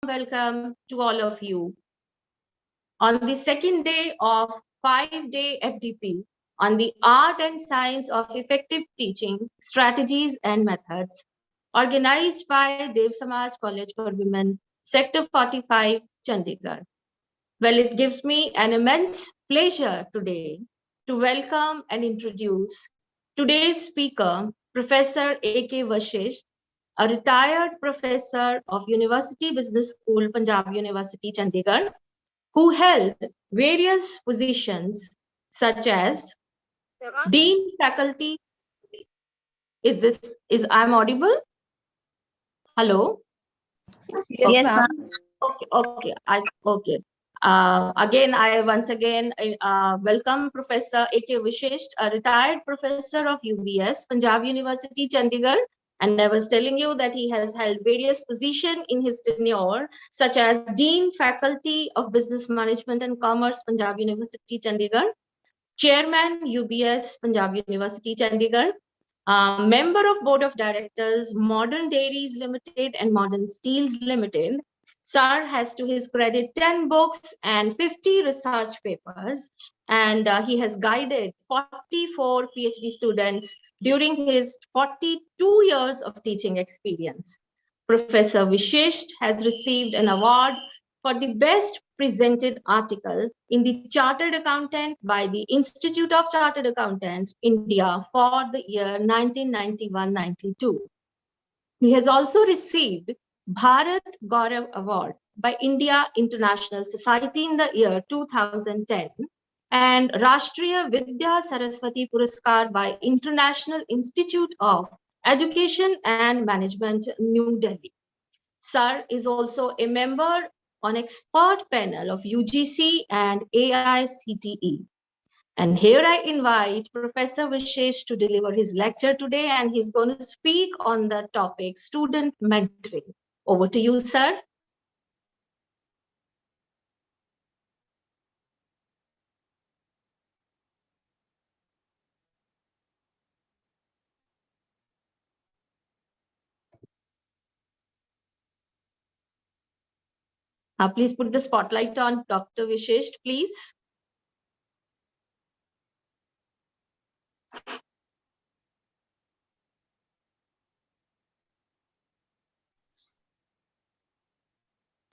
welcome to all of you. On the second day of 5-day FDP on the art and science of effective teaching, strategies and methods, organized by Dev Samaj College for Women, Sector 45, Chandigarh. Well, it gives me an immense pleasure today to welcome and introduce today's speaker, Professor A.K. Vashisht, a retired professor of University Business School, Punjab University, Chandigarh, who held various positions such as Dean Faculty. I'm audible? Hello? Yes, ma'am. Okay. Again, I once again welcome Professor A.K. Vashisht, a retired professor of UBS, Punjab University, Chandigarh. And I was telling you that he has held various positions in his tenure, such as Dean Faculty of Business Management and Commerce, Punjab University, Chandigarh, Chairman, UBS, Punjab University, Chandigarh, member of Board of Directors, Modern Dairies Limited and Modern Steels Limited. Sir has to his credit 10 books and 50 research papers, and he has guided 44 PhD students during his 42 years of teaching experience. Professor Vashisht has received an award for the best presented article in the Chartered Accountant by the Institute of Chartered Accountants, India, for the year 1991-92. He has also received Bharat Gaurav Award by India International Society in the year 2010 and Rashtriya Vidya Saraswati Puraskar by International Institute of Education and Management, New Delhi. Sir is also a member on expert panel of UGC and AICTE. And here I invite Professor Vashisht to deliver his lecture today, and he's going to speak on the topic student mentoring. Over to you, sir. Please put the spotlight on Dr. Vashisht, please.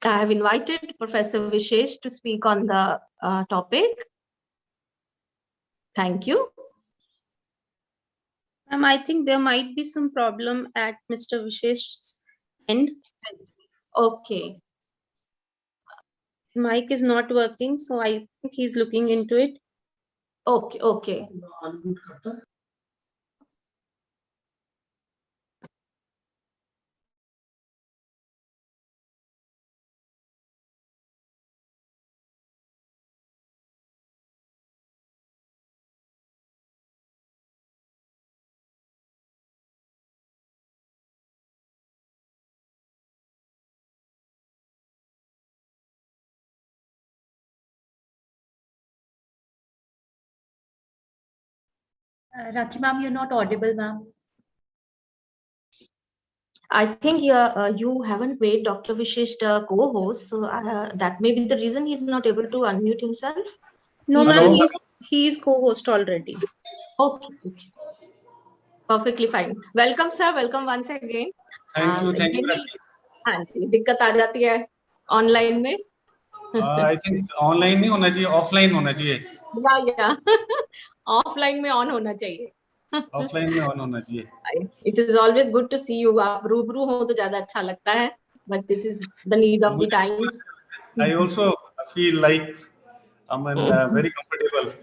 I have invited Professor Vashisht to speak on the topic. Thank you. I think there might be some problem at Mr. Vashisht's end. Okay. Mic is not working, so I think he's looking into it. Okay. Rakhi ma'am, you're not audible, ma'am. I think you haven't made Dr. Vashisht co-host, so that may be the reason he's not able to unmute himself. No, ma'am, he's co-host already. Okay. Perfectly fine. Welcome, sir. Welcome once again. Thank you. हाँ जी, दिक्कत आ जाती है online में. I think online नहीं होना चाहिए, offline होना चाहिए. या ऑफलाइन में ऑन होना चाहिए. ऑफलाइन में ऑन होना चाहिए. It is always good to see you. आप रूबरू हो तो ज्यादा अच्छा लगता है. But this is the need of the times. I also feel like I'm very comfortable.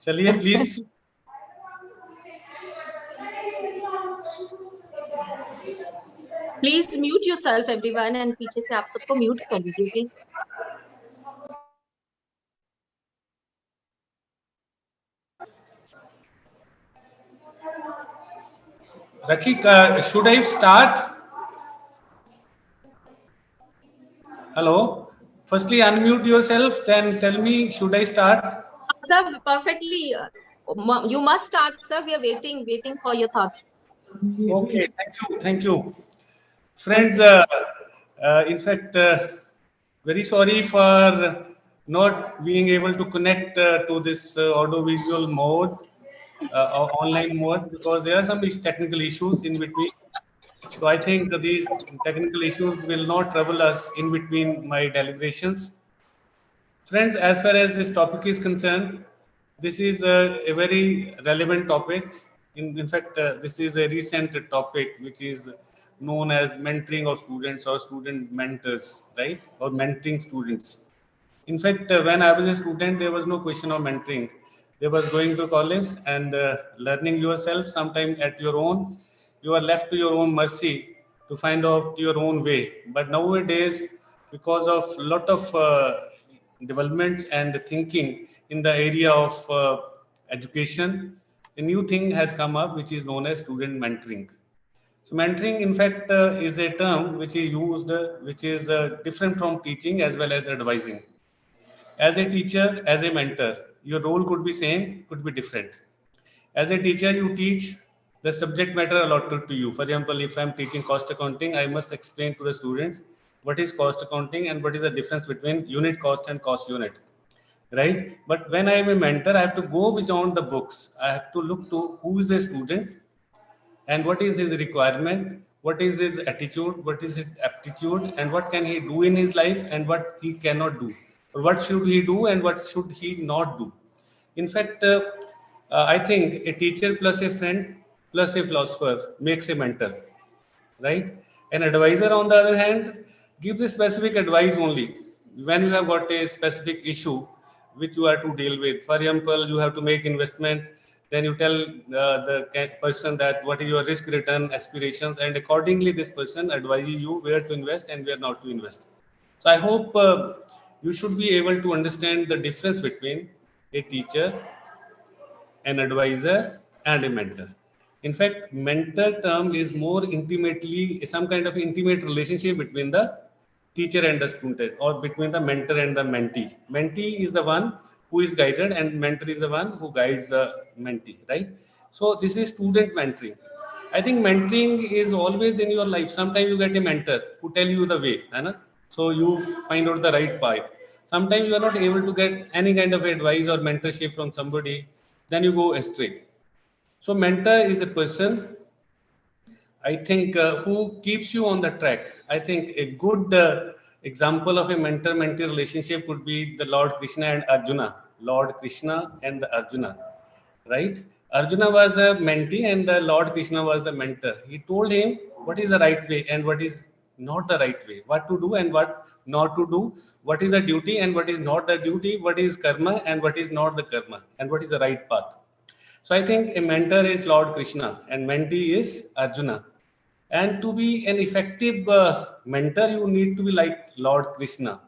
चलिए please. Please mute yourself, everyone, and पीछे से आप सबको mute कर दीजिए, please. Rakhi, should I start? Hello. Firstly, unmute yourself. Then tell me, should I start? Sir, perfectly. You must start, sir. We are waiting for your thoughts. Okay. Thank you. Friends, in fact, Very sorry for not being able to connect to this audiovisual mode or online mode, because there are some technical issues in between. So I think these technical issues will not trouble us in between my deliberations. Friends, as far as this topic is concerned, this is a very relevant topic. In fact, this is a recent topic which is known as mentoring of students or student mentors, right? Or mentoring students. In fact, when I was a student, there was no question of mentoring. There was going to college and learning yourself, sometime at your own. You are left to your own mercy to find out your own way. But nowadays, because of lot of developments and thinking in the area of education, a new thing has come up which is known as student mentoring. So mentoring, in fact, is a term which is used, which is different from teaching as well as advising. As a teacher, as a mentor, your role could be same, could be different. As a teacher, you teach the subject matter allotted to you. For example, if I'm teaching cost accounting, I must explain to the students what is cost accounting and what is the difference between unit cost and cost unit, right? But when I am a mentor, I have to go beyond the books. I have to look to who is a student and what is his requirement, what is his attitude, what is his aptitude, and what can he do in his life and what he cannot do, or what should he do and what should he not do. In fact, I think a teacher plus a friend plus a philosopher makes a mentor, right? An advisor, on the other hand, gives a specific advice only when you have got a specific issue which you are to deal with. For example, you have to make investment, then you tell the person that what is your risk return aspirations, and accordingly this person advises you where to invest and where not to invest. So I hope you should be able to understand the difference between a teacher, an advisor, and a mentor. In fact, mentor term is more intimately some kind of intimate relationship between the teacher and the student, or between the mentor and the mentee. Mentee is the one who is guided, and mentor is the one who guides the mentee, right? So this is student mentoring. I think mentoring is always in your life. Sometimes you get a mentor who tell you the way, है ना? So you find out the right path. Sometimes you are not able to get any kind of advice or mentorship from somebody, then you go astray. So mentor is a person, I think, who keeps you on the track. I think a good example of a mentor-mentee relationship would be the Lord Krishna and Arjuna. Lord Krishna and the Arjuna, right? Arjuna was the mentee and the Lord Krishna was the mentor. He told him what is the right way and what is not the right way, what to do and what not to do, what is the duty and what is not the duty, what is karma and what is not the karma, and what is the right path. So I think a mentor is Lord Krishna and mentee is Arjuna. And to be an effective mentor, you need to be like Lord Krishna.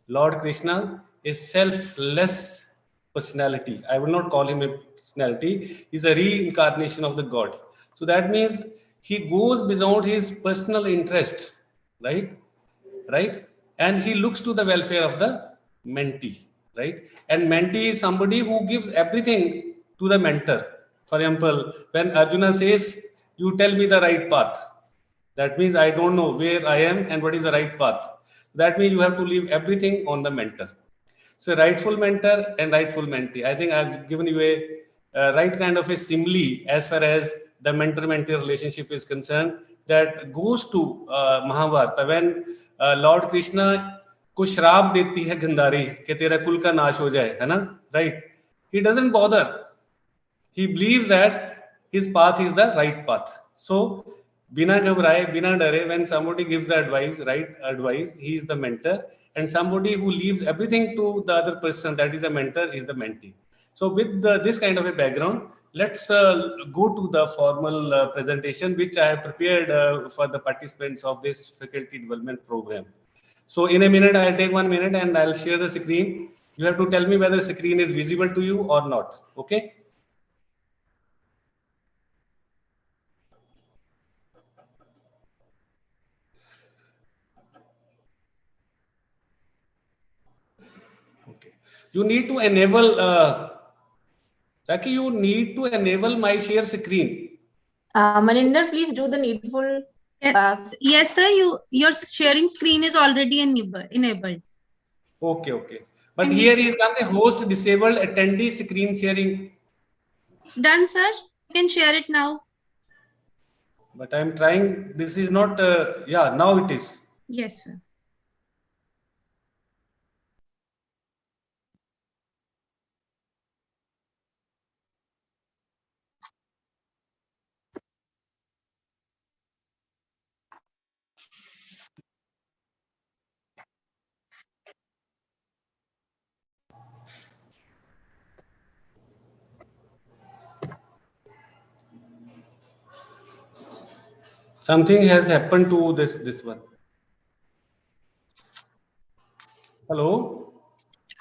Lord Krishna is selfless personality. I will not call him a personality. He's a reincarnation of the God. So that means he goes beyond his personal interest, right? Right? And he looks to the welfare of the mentee, right? And mentee is somebody who gives everything to the mentor. For example, when Arjuna says, you tell me the right path, that means I don't know where I am and what is the right path. That means you have to leave everything on the mentor. So rightful mentor and rightful mentee. I think I've given you a right kind of a simile as far as the mentor-mentee relationship is concerned, that goes to Mahabharata when Lord Krishna को श्राप देती है गंधारी कि तेरा कुल का नाश हो जाए, है ना? Right? He doesn't bother. He believes that his path is the right path. So बिना घबराए, बिना डरे, when somebody gives the advice, right advice, he is the mentor, and somebody who leaves everything to the other person, that is a mentor, is the mentee. So with this kind of a background, let's go to the formal presentation which I have prepared for the participants of this faculty development program. So in a minute, I'll take 1 minute and I'll share the screen. You have to tell me whether the screen is visible to you or not. Okay. Okay. You need to enable, Raki, you need to enable my share screen. Maninder, please do the needful Yes, sir. Your sharing screen is already enabled. Okay, okay. But And here it's- is comes a host disabled attendee screen sharing. It's done, sir. You can share it now. But I'm trying. This is not. Yeah, now it is. Yes, sir. Something has happened to this one. Hello.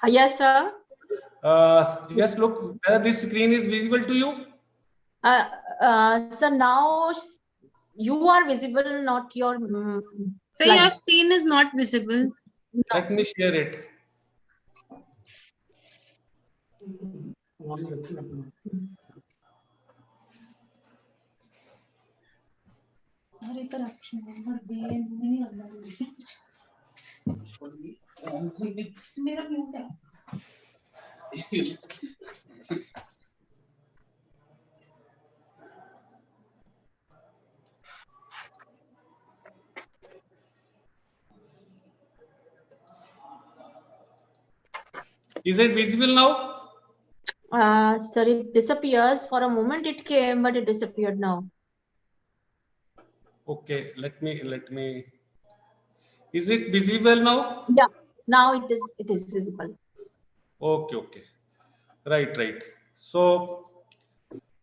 Yes, sir. Just look whether this screen is visible to you. So now you are visible, not your So your slide. screen is not visible. Let me share it. Is it visible now? Sir, it disappears. For a moment it came, but it disappeared now. Okay, let me. Is it visible now? Yeah, now it is visible. Okay, okay. Right. So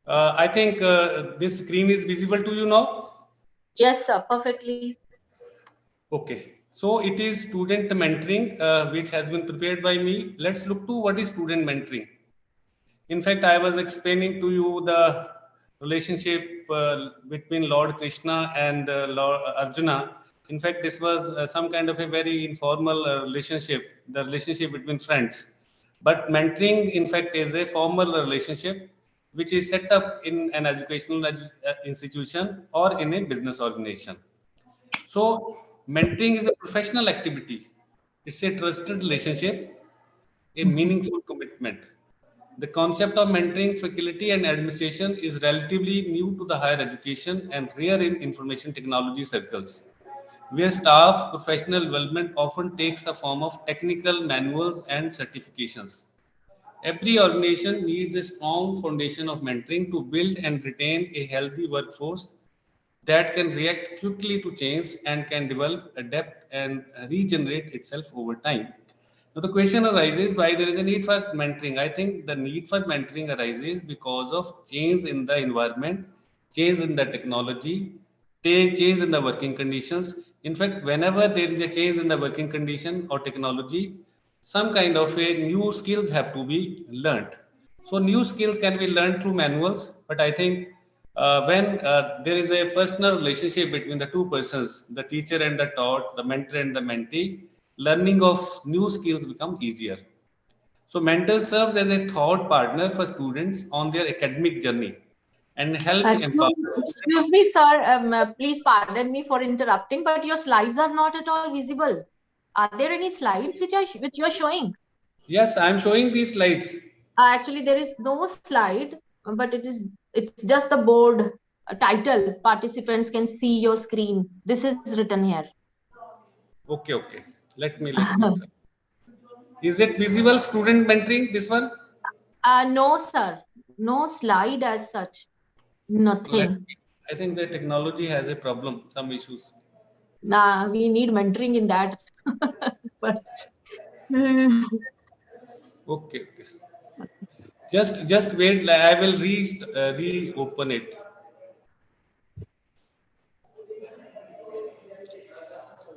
I think this screen is visible to you now. Yes, sir, perfectly. Okay. So it is student mentoring, which has been prepared by me. Let's look to what is student mentoring. In fact, I was explaining to you the relationship between Lord Krishna and Lord Arjuna. In fact, this was some kind of a very informal relationship, the relationship between friends. But mentoring, in fact, is a formal relationship which is set up in an educational institution or in a business organization. So, mentoring is a professional activity. It's a trusted relationship, a meaningful commitment. The concept of mentoring, faculty, and administration is relatively new to the higher education and rare in information technology circles, where staff professional development often takes the form of technical manuals and certifications. Every organization needs a strong foundation of mentoring to build and retain a healthy workforce that can react quickly to change and can develop, adapt, and regenerate itself over time. Now, the question arises why there is a need for mentoring. I think the need for mentoring arises because of change in the environment, change in the technology, change in the working conditions. In fact, whenever there is a change in the working condition or technology, some kind of a new skills have to be learned. So new skills can be learned through manuals, but I think when there is a personal relationship between the two persons, the teacher and the taught, the mentor and the mentee, learning of new skills become easier. So mentor serves as a thought partner for students on their academic journey and help empower students. Excuse me, sir. Please pardon me for interrupting, but your slides are not at all visible. Are there any slides which you are showing? Yes, I am showing these slides. Actually, there is no slide, but it's just the board title. Participants can see your screen. This is written here. Okay. Let me try. Is it visible student mentoring, this one? No, sir. No slide as such. Let Nothing. me, I think the technology has a problem, some issues. Nah, we need mentoring in that first. Hmm. Okay. Just wait. I will reopen it.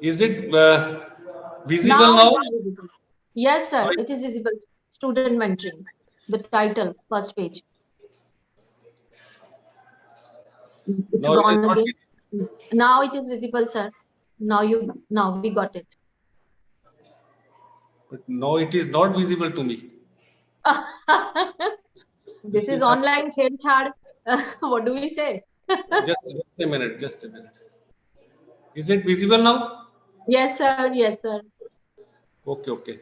Is it visible Now now? it is visible. Yes, sir. Sorry. It is visible. Student mentoring. The title, first page. It's No, it is gone not again. visible. Now it is visible, sir. Now we got it. But no, it is not visible to me. This This is is some, online chhed. What do we say? just a minute. Just a minute. Is it visible now? Yes, sir. Yes, sir. Okay, okay.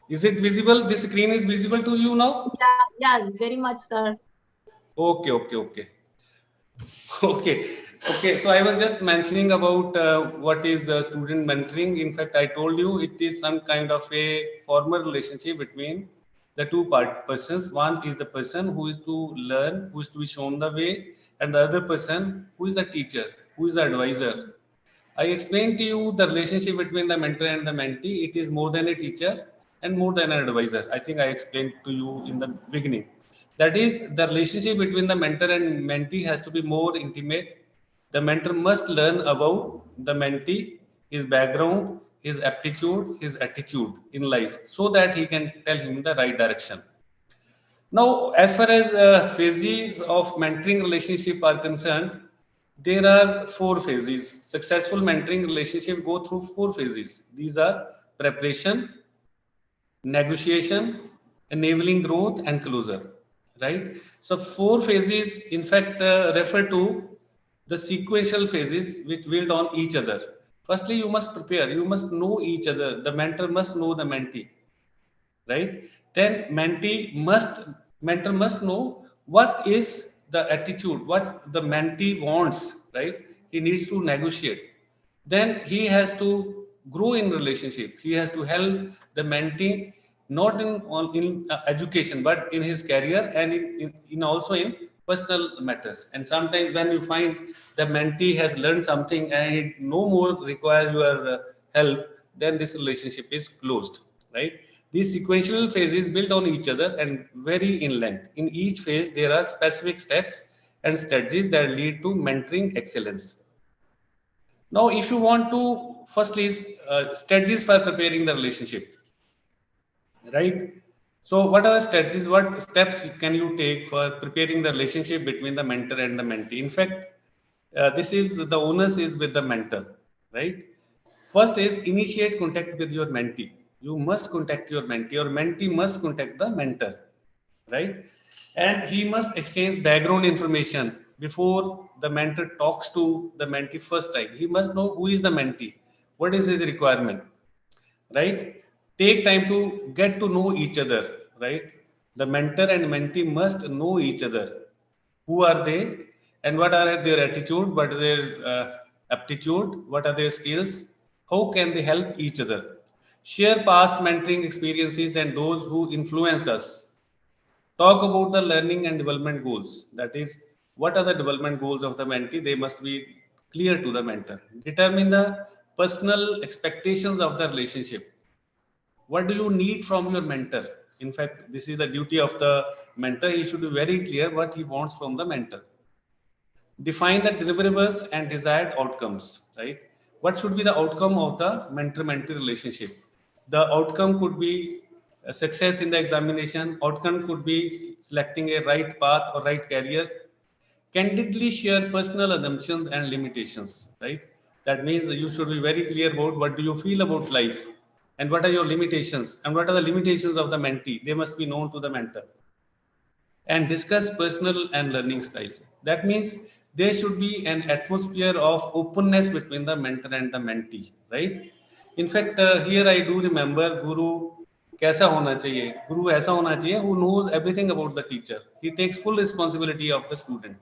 Is it visible? This screen is visible to you now? Yeah, yeah, very much, sir. Okay, okay, okay. Okay, okay. So I was just mentioning about what is student mentoring. In fact, I told you it is some kind of a formal relationship between the two persons. One is the person who is to learn, who is to be shown the way, and the other person who is the teacher, who is the advisor. I explained to you the relationship between the mentor and the mentee. It is more than a teacher and more than an advisor. I think I explained to you in the beginning. That is, the relationship between the mentor and mentee has to be more intimate. The mentor must learn about the mentee, his background, his aptitude, his attitude in life, so that he can tell him the right direction. Now, as far as phases of mentoring relationship are concerned, there are four phases. Successful mentoring relationship go through four phases. These are preparation, negotiation, enabling growth, and closure. Right? So four phases, in fact, refer to the sequential phases which build on each other. Firstly, you must prepare. You must know each other. The mentor must know the mentee, right? Then mentor must know what is the attitude, what the mentee wants, right? He needs to negotiate. Then he has to grow in relationship. He has to help the mentee, not in education, but in his career, and in also in personal matters. And sometimes when you find the mentee has learned something and it no more requires your help, then this relationship is closed, right? These sequential phases build on each other and vary in length. In each phase, there are specific steps and strategies that lead to mentoring excellence. Now, if you want to, firstly, is strategies for preparing the relationship, right? So, what are the strategies? What steps can you take for preparing the relationship between the mentor and the mentee? In fact, this is the onus is with the mentor, right? First is initiate contact with your mentee. You must contact your mentee. Your mentee must contact the mentor, right? And he must exchange background information before the mentor talks to the mentee first time. He must know who is the mentee, what is his requirement, right? Take time to get to know each other, right? The mentor and mentee must know each other. Who are they, and what are their attitude, what are their aptitude, what are their skills, how can they help each other? Share past mentoring experiences and those who influenced us. Talk about the learning and development goals. That is, what are the development goals of the mentee? They must be clear to the mentor. Determine the personal expectations of the relationship. What do you need from your mentor? In fact, this is the duty of the mentor. He should be very clear what he wants from the mentor. Define the deliverables and desired outcomes, right? What should be the outcome of the mentor-mentee relationship? The outcome could be a success in the examination. Outcome could be selecting a right path or right career. Candidly share personal assumptions and limitations, right? That means you should be very clear about what do you feel about life, and what are your limitations, and what are the limitations of the mentee. They must be known to the mentor. And discuss personal and learning styles. That means there should be an atmosphere of openness between the mentor and the mentee, right? In fact, here I do remember Guru कैसा होना चाहिए. Guru ऐसा होना चाहिए who knows everything about the teacher. He takes full responsibility of the student.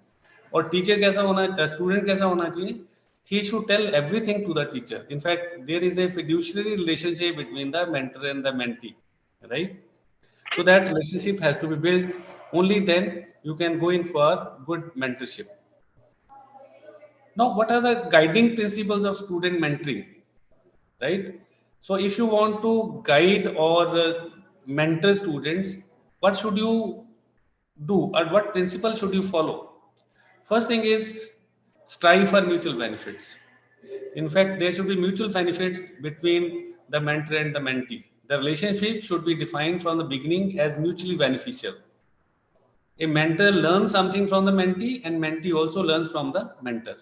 और teacher कैसा होना, student कैसा होना चाहिए? He should tell everything to the teacher. In fact, there is a fiduciary relationship between the mentor and the mentee, right? So that relationship has to be built. Only then you can go in for good mentorship. Now, what are the guiding principles of student mentoring, right? So if you want to guide or mentor students, what should you do, or what principle should you follow? First thing is strive for mutual benefits. In fact, there should be mutual benefits between the mentor and the mentee. The relationship should be defined from the beginning as mutually beneficial. A mentor learns something from the mentee, and mentee also learns from the mentor.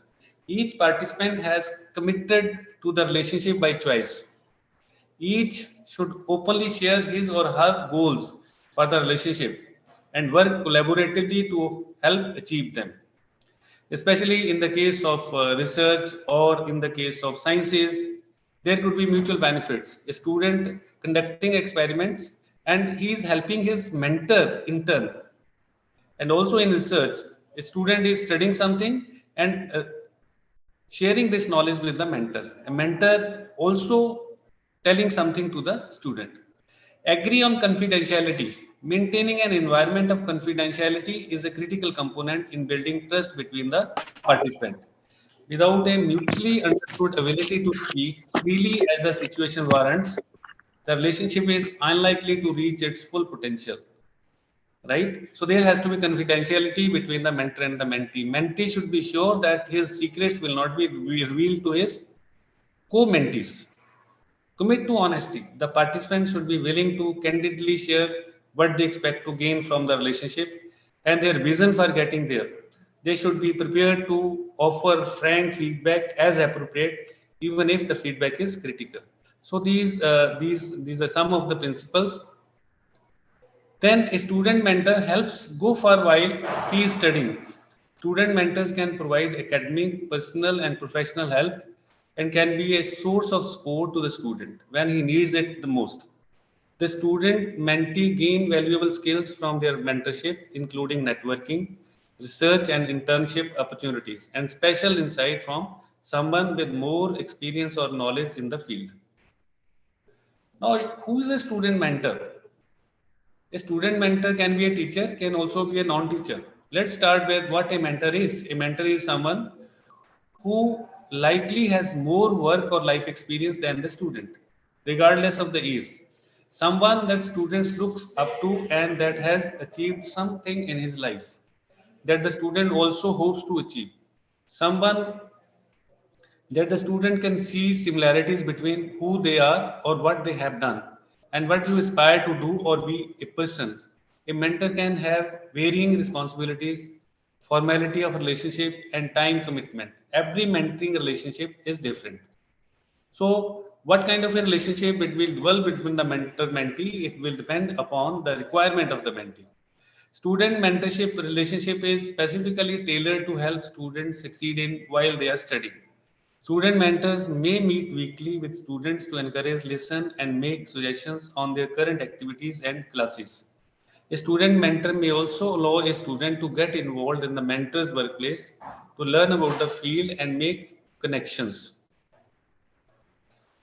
Each participant has committed to the relationship by choice. Each should openly share his or her goals for the relationship and work collaboratively to help achieve them. Especially in the case of research or in the case of sciences, there could be mutual benefits. A student conducting experiments and he is helping his mentor in turn. And also in research, a student is studying something and sharing this knowledge with the mentor. A mentor also telling something to the student. Agree on confidentiality. Maintaining an environment of confidentiality is a critical component in building trust between the participant. Without a mutually understood ability to speak freely as the situation warrants, the relationship is unlikely to reach its full potential. Right? So there has to be confidentiality between the mentor and the mentee. Mentee should be sure that his secrets will not be revealed to his co-mentees. Commit to honesty. The participants should be willing to candidly share what they expect to gain from the relationship and their vision for getting there. They should be prepared to offer frank feedback as appropriate, even if the feedback is critical. So these are some of the principles. Then a student mentor helps go for while he is studying. Student mentors can provide academic, personal, and professional help and can be a source of support to the student when he needs it the most. The student mentee gain valuable skills from their mentorship, including networking, research, and internship opportunities, and special insight from someone with more experience or knowledge in the field. Now, who is a student mentor? A student mentor can be a teacher, can also be a non-teacher. Let's start with what a mentor is. A mentor is someone who likely has more work or life experience than the student, regardless of the age. Someone that students looks up to and that has achieved something in his life that the student also hopes to achieve. Someone that the student can see similarities between who they are or what they have done and what you aspire to do or be a person. A mentor can have varying responsibilities, formality of relationship, and time commitment. Every mentoring relationship is different. So, what kind of a relationship it will develop between the mentor mentee? It will depend upon the requirement of the mentee. Student mentorship relationship is specifically tailored to help students succeed in while they are studying. Student mentors may meet weekly with students to encourage, listen, and make suggestions on their current activities and classes. A student mentor may also allow a student to get involved in the mentor's workplace to learn about the field and make connections.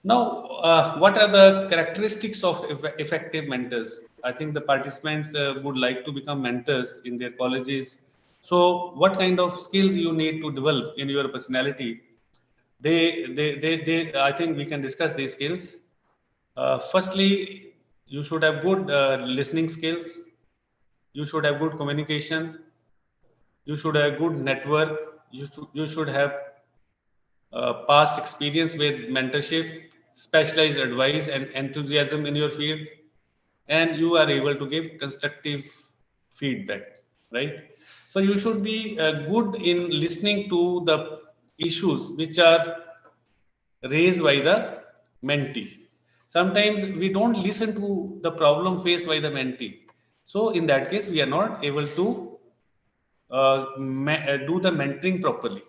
Now, what are the characteristics of effective mentors? I think the participants would like to become mentors in their colleges. So, what kind of skills you need to develop in your personality? I think we can discuss these skills. Firstly, you should have good listening skills. You should have good communication. You should have good network. You should have past experience with mentorship, specialized advice, and enthusiasm in your field, and you are able to give constructive feedback, right? So you should be good in listening to the issues which are raised by the mentee. Sometimes we don't listen to the problem faced by the mentee. So in that case, we are not able to do the mentoring properly.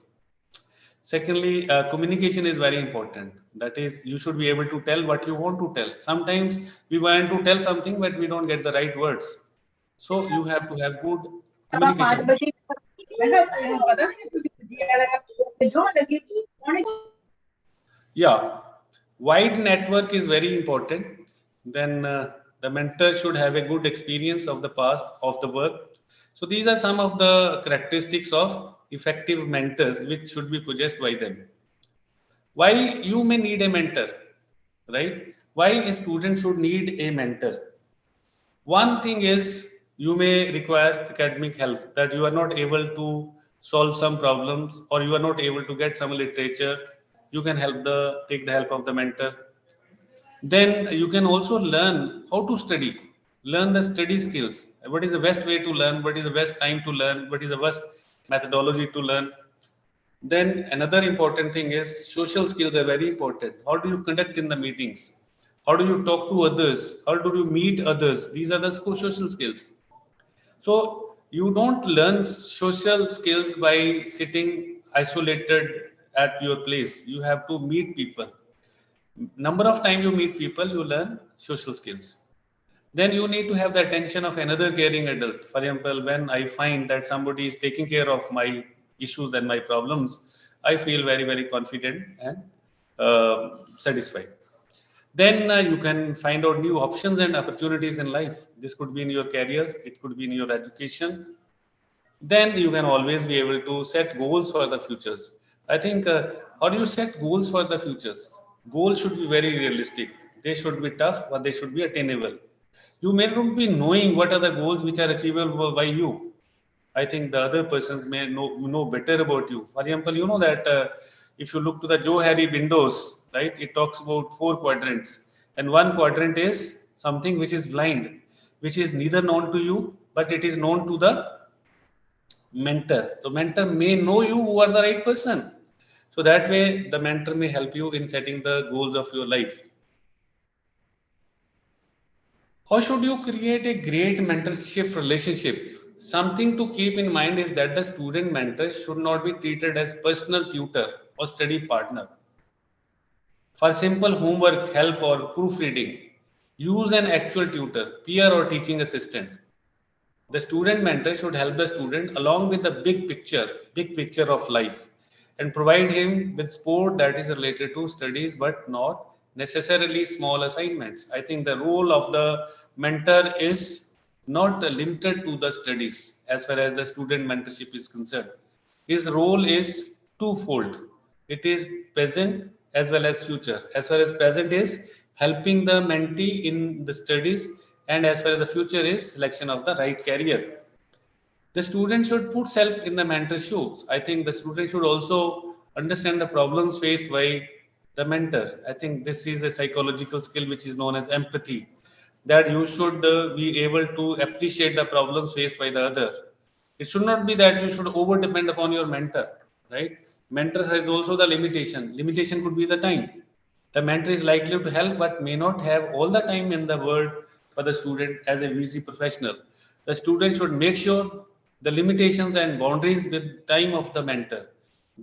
Secondly, communication is very important. That is, you should be able to tell what you want to tell. Sometimes we want to tell something, but we don't get the right words. So you have to have good communication skills. Yeah, wide network is very important. Then the mentor should have a good experience of the past of the work. So these are some of the characteristics of effective mentors which should be possessed by them. Why you may need a mentor, right? Why a student should need a mentor? One thing is you may require academic help, that you are not able to solve some problems or you are not able to get some literature. You can take the help of the mentor. Then you can also learn how to study, learn the study skills. What is the best way to learn? What is the best time to learn? What is the best methodology to learn? Then another important thing is social skills are very important. How do you conduct in the meetings? How do you talk to others? How do you meet others? These are the social skills. So You don't learn social skills by sitting isolated at your place. You have to meet people. Number of time you meet people, you learn social skills. Then you need to have the attention of another caring adult. For example, when I find that somebody is taking care of my issues and my problems, I feel very, very confident and satisfied. Then you can find out new options and opportunities in life. This could be in your careers, it could be in your education. Then you can always be able to set goals for the futures. I think, how do you set goals for the futures? Goals should be very realistic. They should be tough, but they should be attainable. You may not be knowing what are the goals which are achievable by you. I think the other persons may know better about you. For example, you know that if you look to the Joe Harry windows, right, it talks about 4 quadrants, and one quadrant is something which is blind, which is neither known to you, but it is known to the mentor. The mentor may know you who are the right person. So that way, the mentor may help you in setting the goals of your life. How should you create a great mentorship relationship? Something to keep in mind is that the student mentor should not be treated as personal tutor or study partner. For simple homework, help, or proofreading, use an actual tutor, peer, or teaching assistant. The student mentor should help the student along with the big picture of life, and provide him with support that is related to studies but not necessarily small assignments. I think the role of the mentor is not limited to the studies as far as the student mentorship is concerned. His role is twofold. It is present as well as future. As far as present is helping the mentee in the studies, and as far as the future is selection of the right career. The student should put self in the mentor's shoes. I think the student should also understand the problems faced by the mentor. I think this is a psychological skill which is known as empathy, that you should be able to appreciate the problems faced by the other. It should not be that you should over depend upon your mentor, right? Mentor has also the limitation could be the time. The mentor is likely to help but may not have all the time in the world for the student. As a VC professional, the student should make sure the limitations and boundaries with time of the mentor.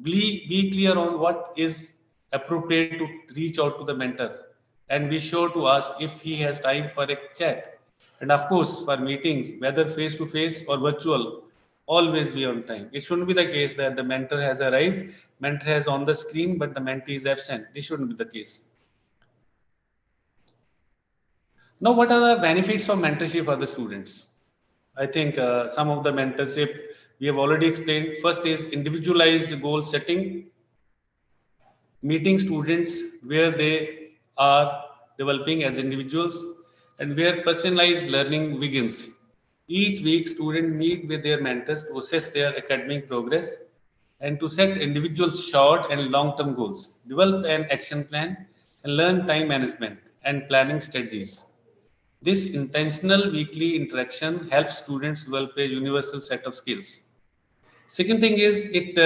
Be clear on what is appropriate to reach out to the mentor, and be sure to ask if he has time for a chat. And of course, for meetings, whether face to face or virtual, always be on time. It shouldn't be the case that the mentor has arrived, mentor has on the screen, but the mentee is absent. This shouldn't be the case. Now, what are the benefits of mentorship for the students? I think some of the mentorship we have already explained. First is individualized goal setting, meeting students where they are developing as individuals and where personalized learning begins. Each week, students meet with their mentors to assess their academic progress and to set individual short and long-term goals, develop an action plan, and learn time management and planning strategies. This intentional weekly interaction helps students develop a universal set of skills. Second thing is it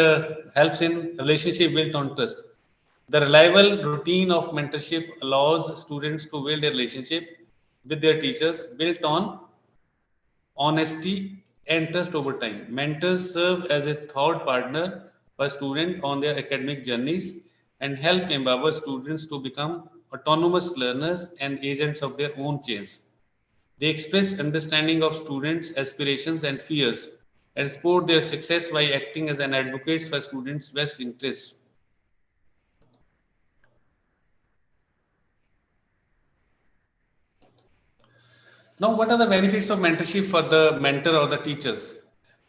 helps in relationship built on trust. The reliable routine of mentorship allows students to build a relationship with their teachers built on honesty and trust over time. Mentors serve as a thought partner for students on their academic journeys and help empower students to become autonomous learners and agents of their own change. They express understanding of students' aspirations and fears and support their success by acting as an advocate for students' best interests. Now, what are the benefits of mentorship for the mentor or the teachers?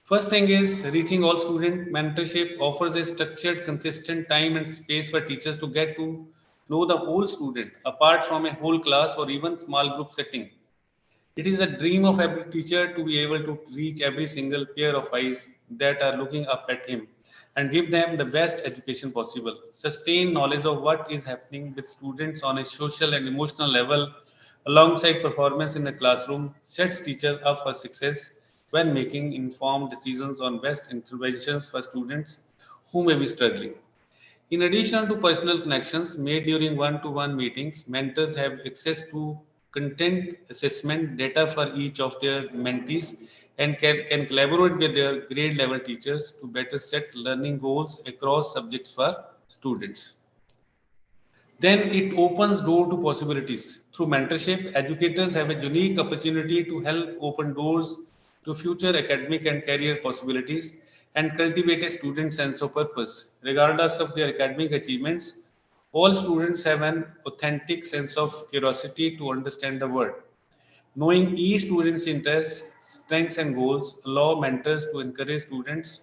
First thing is reaching all students. Mentorship offers a structured, consistent time and space for teachers to get to know the whole student, apart from a whole class or even small group setting. It is a dream of every teacher to be able to reach every single pair of eyes that are looking up at him and give them the best education possible. Sustain knowledge of what is happening with students on a social and emotional level alongside performance in the classroom sets teachers up for success when making informed decisions on best interventions for students who may be struggling. In addition to personal connections made during one-to-one meetings, mentors have access to content assessment data for each of their mentees, and can collaborate with their grade level teachers to better set learning goals across subjects for students. Then it opens door to possibilities. Through mentorship, educators have a unique opportunity to help open doors to future academic and career possibilities and cultivate a student sense of purpose. Regardless of their academic achievements, all students have an authentic sense of curiosity to understand the world. Knowing each student's interests, strengths, and goals allow mentors to encourage students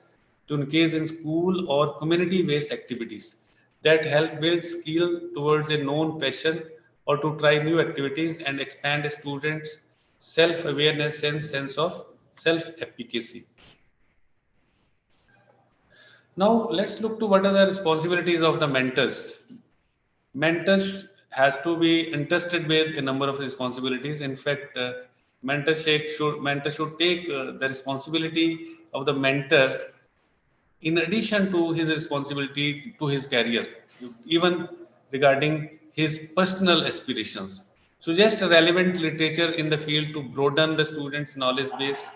to engage in school or community-based activities that help build skill towards a known passion or to try new activities and expand a student's self-awareness and sense of self-efficacy. Now let's look to what are the responsibilities of the mentors. Mentors has to be entrusted with a number of responsibilities. In fact, mentor should take the responsibility of the mentor in addition to his responsibility to his career, even regarding his personal aspirations. Suggest relevant literature in the field to broaden the student's knowledge base,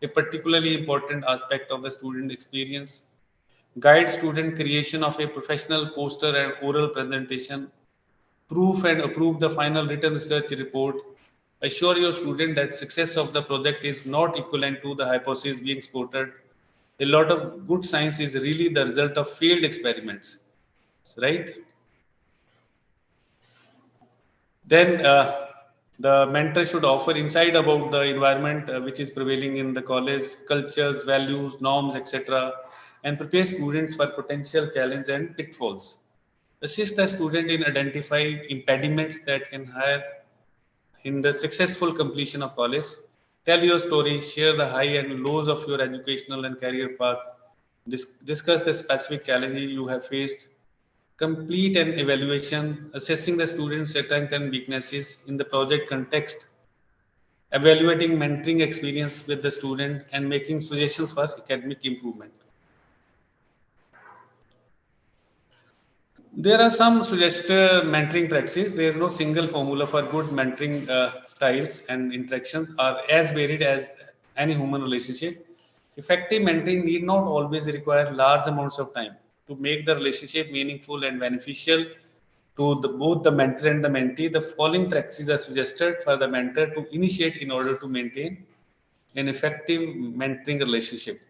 a particularly important aspect of the student experience. Guide student creation of a professional poster and oral presentation. Proof and approve the final written research report. Assure your student that success of the project is not equivalent to the hypothesis being supported. A lot of good science is really the result of failed experiments, right? Then the mentor should offer insight about the environment which is prevailing in the college, cultures, values, norms, etc., and prepare students for potential challenge and pitfalls. Assist the student in identifying impediments that can hinder successful completion of college. Tell your story, share the high and lows of your educational and career path, discuss the specific challenges you have faced, complete an evaluation, assessing the student's strengths and weaknesses in the project context, evaluating mentoring experience with the student, and making suggestions for academic improvement. There are some suggested mentoring practices. There is no single formula for good mentoring styles, and interactions are as varied as any human relationship. Effective mentoring need not always require large amounts of time to make the relationship meaningful and beneficial to both the mentor and the mentee. The following practices are suggested for the mentor to initiate in order to maintain an effective mentoring relationship.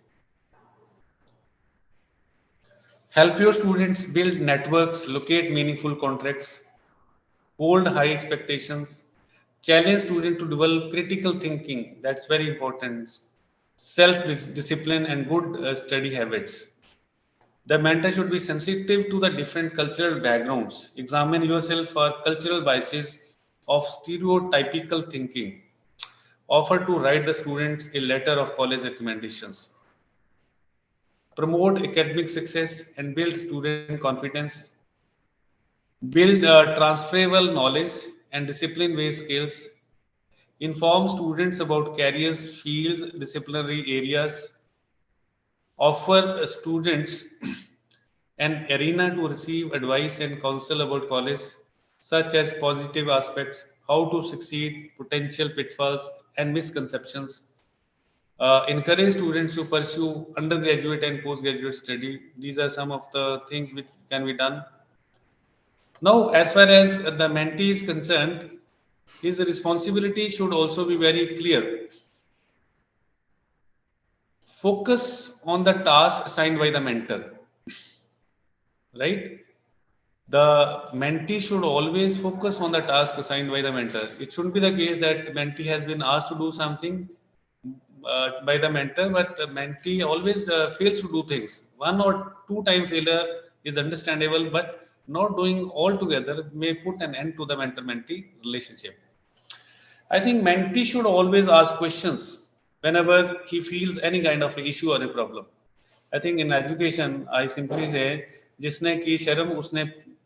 Help your students build networks, locate meaningful contracts, hold high expectations, challenge students to develop critical thinking. That's very important. Self-discipline and good study habits. The mentor should be sensitive to the different cultural backgrounds. Examine yourself for cultural biases of stereotypical thinking. Offer to write the students a letter of college recommendations. Promote academic success and build student confidence. Build transferable knowledge and discipline-based skills. Inform students about careers, fields, disciplinary areas. Offer students an arena to receive advice and counsel about college, such as positive aspects, how to succeed, potential pitfalls, and misconceptions. Encourage students to pursue undergraduate and postgraduate study. These are some of the things which can be done. Now, as far as the mentee is concerned, his responsibility should also be very clear. Focus on the task assigned by the mentor, right? The mentee should always focus on the task assigned by the mentor. It shouldn't be the case that mentee has been asked to do something by the mentor, but the mentee always fails to do things. One or two time failure is understandable, but not doing altogether may put an end to the mentor-mentee relationship. I think mentee should always ask questions whenever he feels any kind of issue or a problem. I think in education, I simply say, जिसने की शर्म उसने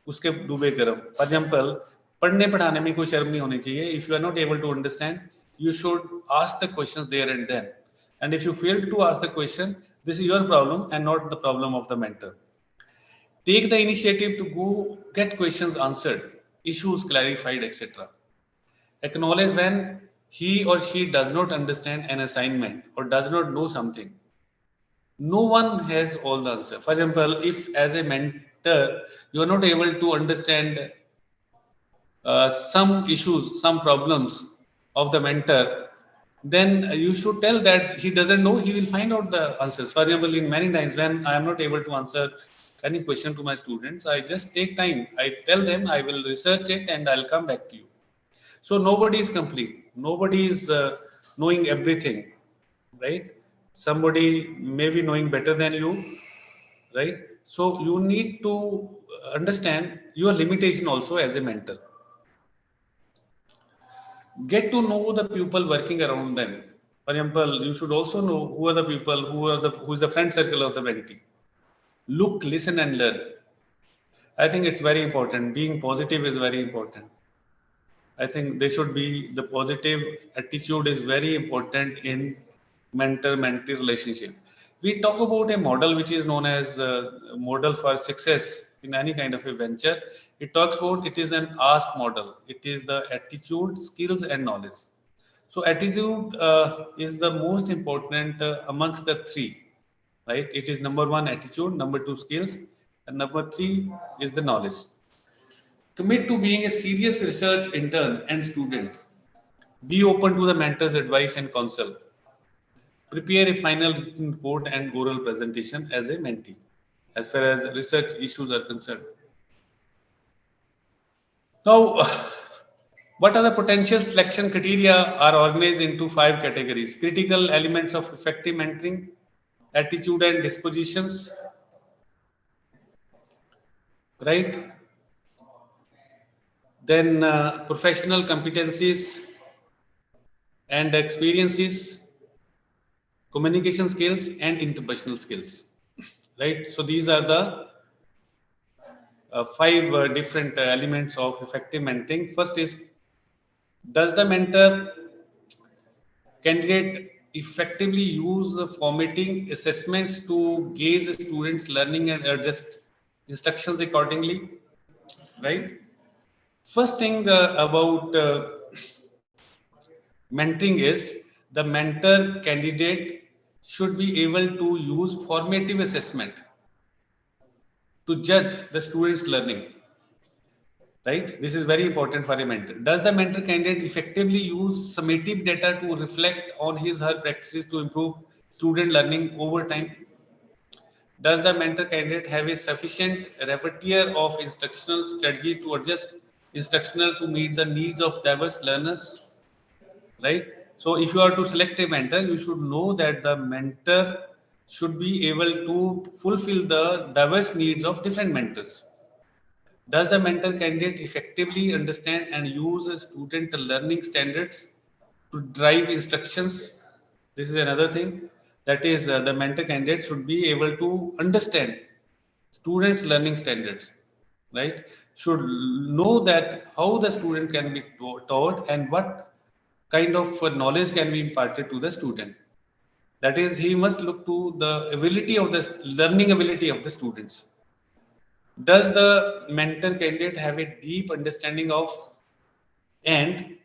उसके डूबे कर्म. For example, पढ़ने पढ़ाने में कोई शर्म नहीं होनी चाहिए. If you are not able to understand, you should ask the questions there and then. And if you fail to ask the question, this is your problem and not the problem of the mentor. Take the initiative to go get questions answered, issues clarified, etc. Acknowledge when he or she does not understand an assignment or does not know something, no one has all the answer. For example, if as a mentor you are not able to understand some issues, some problems of the mentor, then you should tell that he doesn't know, he will find out the answers. For example, in many times when I am not able to answer any question to my students, I just take time. I tell them I will research it and I'll come back to you. So nobody is complete. Nobody is knowing everything, right? Somebody may be knowing better than you, right? So you need to understand your limitation also as a mentor. Get to know the people working around them. For example, you should also know who are the people, who is the friend circle of the mentee. Look, listen, and learn. I think it's very important. Being positive is very important. I think they should be, the positive attitude is very important in mentor-mentee relationship. We talk about a model which is known as a model for success in any kind of a venture. It talks about, it is an ask model. It is the attitude, skills, and knowledge. So attitude is the most important amongst the three, right? It is number one attitude, number two skills, and number three is the knowledge. Commit to being a serious research intern and student. Be open to the mentor's advice and counsel. Prepare a final written report and oral presentation as a mentee, as far as research issues are concerned. Now, what are the potential selection criteria are organized into 5 categories. Critical elements of effective mentoring, attitude and dispositions, right? Then professional competencies and experiences, communication skills, and interpersonal skills, right? So these are the 5 different elements of effective mentoring. First is, does the mentor candidate effectively use formatting assessments to gauge students' learning and adjust instructions accordingly, right? First thing about mentoring is, the mentor candidate should be able to use formative assessment to judge the student's learning, right? This is very important for a mentor. Does the mentor candidate effectively use summative data to reflect on his her practices to improve student learning over time? Does the mentor candidate have a sufficient repertoire of instructional strategy to adjust instructional to meet the needs of diverse learners? Right? So if you are to select a mentor, you should know that the mentor should be able to fulfill the diverse needs of different mentors. Does the mentor candidate effectively understand and use student learning standards to drive instructions? This is another thing. That is, the mentor candidate should be able to understand students' learning standards, right? Should know that how the student can be taught and what kind of knowledge can be imparted to the student. That is, he must look to the ability of the learning ability of the students. Does the mentor candidate have a deep understanding of and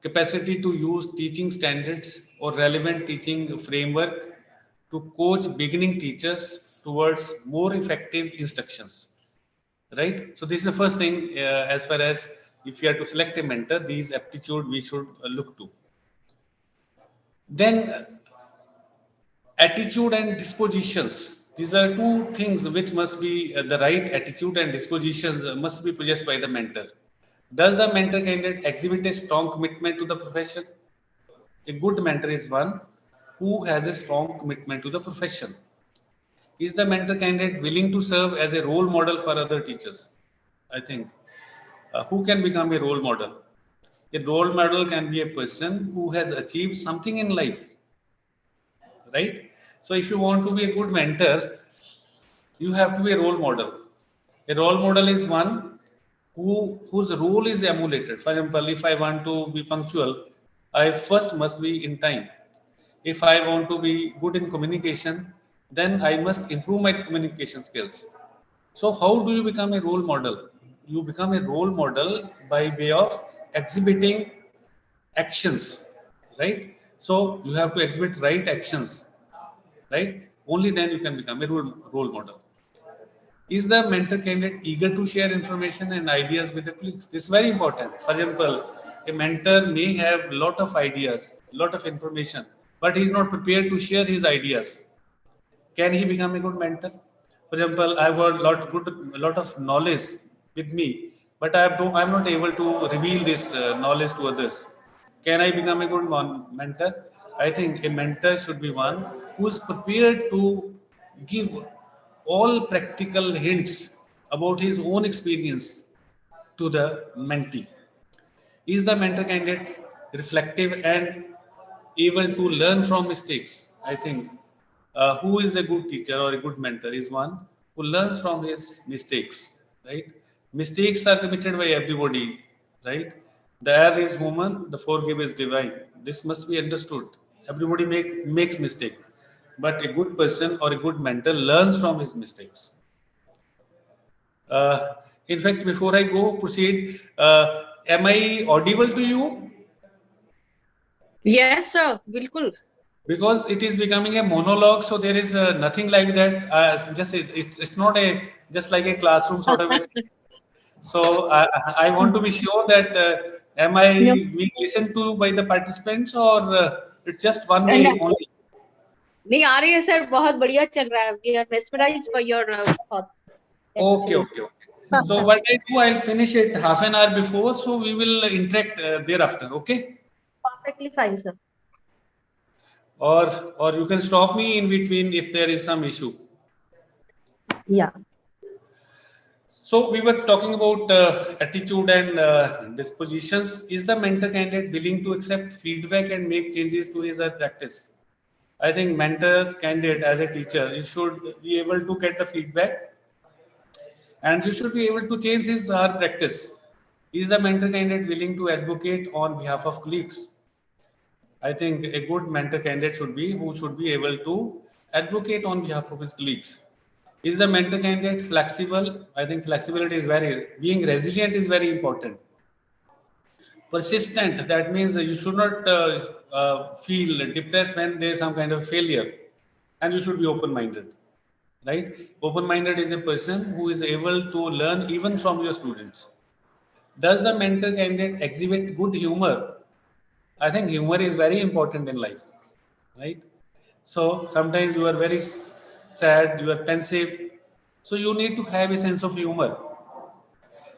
capacity to use teaching standards or relevant teaching framework to coach beginning teachers towards more effective instructions, right? So this is the first thing, as far as if you are to select a mentor, these aptitude we should look to. Then attitude and dispositions. These are two things which must be the right attitude and dispositions must be possessed by the mentor. Does the mentor candidate exhibit a strong commitment to the profession? A good mentor is one who has a strong commitment to the profession. Is the mentor candidate willing to serve as a role model for other teachers? I think who can become a role model? A role model can be a person who has achieved something in life, right? So if you want to be a good mentor, you have to be a role model. A role model is one whose role is emulated. For example, if I want to be punctual, I first must be in time. If I want to be good in communication, then I must improve my communication skills. So how do you become a role model? You become a role model by way of exhibiting actions, right? So you have to exhibit right actions, right? Only then you can become a role model. Is the mentor candidate eager to share information and ideas with the colleagues? This is very important. For example, a mentor may have a lot of ideas, lot of information, but he is not prepared to share his ideas. Can he become a good mentor? For example, I have a lot of knowledge with me, but I'm not able to reveal this knowledge to others. Can I become a good mentor? I think a mentor should be one who is prepared to give all practical hints about his own experience to the mentee. Is the mentor candidate reflective and able to learn from mistakes? I think who is a good teacher or a good mentor is one who learns from his mistakes, right? Mistakes are committed by everybody, right? The error is human, the forgive is divine. This must be understood. Everybody makes mistake, but a good person or a good mentor learns from his mistakes. Uh, in fact, before I go proceed, am I audible to you? Yes, sir. Bilkul. Because it is becoming a monologue, so there is nothing like that. It's not a just like a classroom sort of a thing. So I want to be sure that am I No. being listened to by the participants or it's just one And, way only? नहीं आ रही है sir बहुत बढ़िया चल रहा है we are mesmerized by your thoughts Okay, actually. okay, okay. So what I do, I'll finish it half an hour before, so we will interact thereafter. Okay. Perfectly fine, sir. Or or you can stop me in between if there is some issue. Yeah. So we were talking about attitude and dispositions. Is the mentor candidate willing to accept feedback and make changes to his practice? I think mentor candidate as a teacher, you should be able to get the feedback and you should be able to change his practice. Is the mentor candidate willing to advocate on behalf of colleagues? I think a good mentor candidate should be who should be able to advocate on behalf of his colleagues. Is the mentor candidate flexible? I think flexibility is being resilient is very important. Persistent, that means you should not feel depressed when there is some kind of failure, and you should be open-minded, right? Open-minded is a person who is able to learn even from your students. Does the mentor candidate exhibit good humor? I think humor is very important in life, right? So sometimes you are very sad, you are pensive, so you need to have a sense of humor.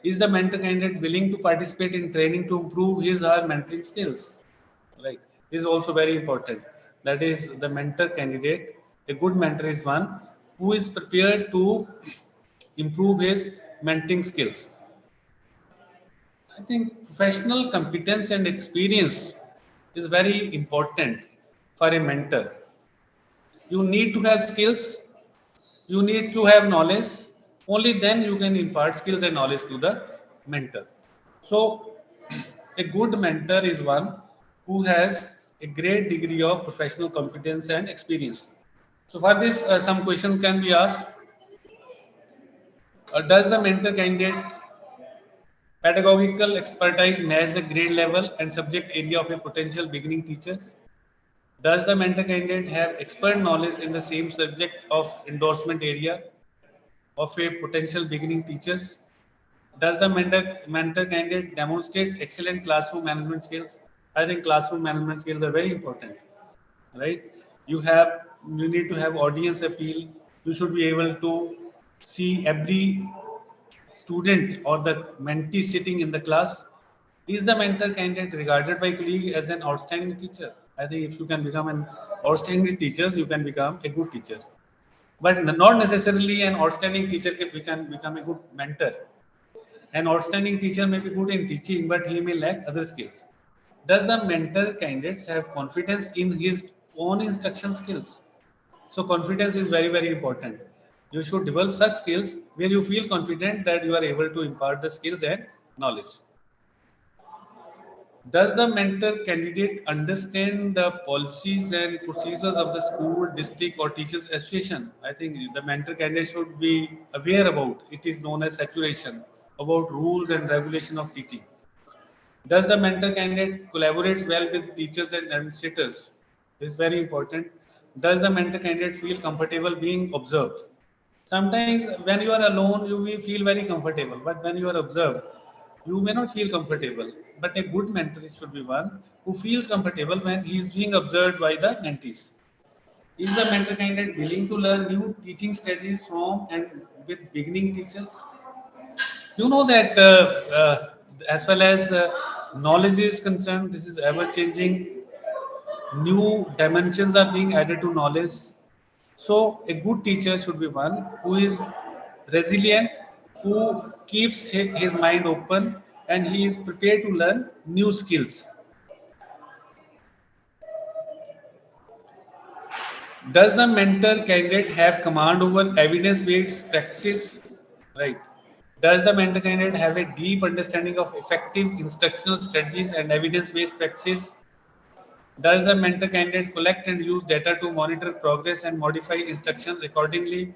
Is the mentor candidate willing to participate in training to improve his or her mentoring skills? Right, this is also very important. That is the mentor candidate. A good mentor is one who is prepared to improve his mentoring skills. I think professional competence and experience is very important for a mentor. You need to have skills, you need to have knowledge, only then you can impart skills and knowledge to the mentor. So a good mentor is one who has a great degree of professional competence and experience. So for this, some question can be asked. Does the mentor candidate pedagogical expertise match the grade level and subject area of a potential beginning teacher? Does the mentor candidate have expert knowledge in the same subject of endorsement area of a potential beginning teachers? Does the mentor candidate demonstrate excellent classroom management skills? I think classroom management skills are very important, right? You need to have audience appeal. You should be able to see every student or the mentee sitting in the class. Is the mentor candidate regarded by colleague as an outstanding teacher? I think if you can become an outstanding teacher, you can become a good teacher. But not necessarily an outstanding teacher can become a good mentor. An outstanding teacher may be good in teaching, but he may lack other skills. Does the mentor candidates have confidence in his own instruction skills? So confidence is very, very important. You should develop such skills where you feel confident that you are able to impart the skills and knowledge. Does the mentor candidate understand the policies and procedures of the school, district, or teachers association? I think the mentor candidate should be aware about. It is known as saturation, about rules and regulation of teaching. Does the mentor candidate collaborates well with teachers and administrators? This is very important. Does the mentor candidate feel comfortable being observed? Sometimes when you are alone, you will feel very comfortable, but when you are observed, you may not feel comfortable. But a good mentor should be one who feels comfortable when he is being observed by the mentees. Is the mentor candidate willing to learn new teaching strategies from and with beginning teachers? You know that as well as knowledge is concerned, this is ever changing. New dimensions are being added to knowledge. So a good teacher should be one who is resilient, who keeps his mind open, and he is prepared to learn new skills. Does the mentor candidate have command over evidence-based practices? Right. Does the mentor candidate have a deep understanding of effective instructional strategies and evidence-based practices? Does the mentor candidate collect and use data to monitor progress and modify instructions accordingly?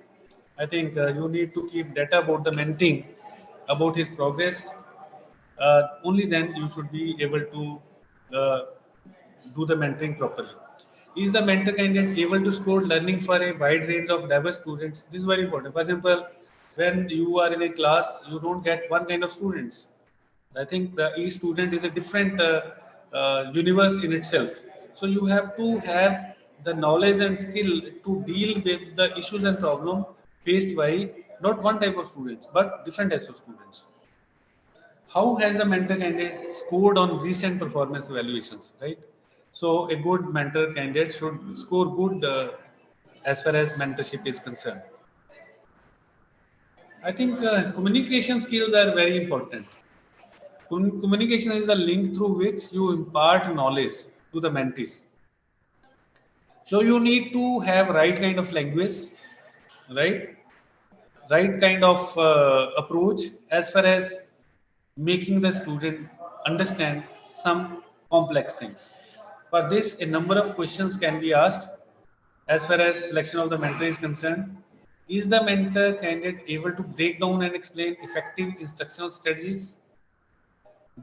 I think you need to keep data about the mentoring, about his progress. Only then you should be able to uh, do the mentoring properly. Is the mentor candidate able to support learning for a wide range of diverse students? This is very important. For example, when you are in a class, you don't get one kind of students. I think each student is a different universe in itself. So you have to have the knowledge and skill to deal with the issues and problem faced by not one type of students, but different types of students. How has the mentor candidate scored on recent performance evaluations, right? So a good mentor candidate should score good as far as mentorship is concerned. I think communication skills are very important. Communication is the link through which you impart knowledge to the mentees. So you need to have right kind of language, right? Right kind of approach as far as making the student understand some complex things. For this, a number of questions can be asked as far as selection of the mentor is concerned. Is the mentor candidate able to break down and explain effective instructional strategies?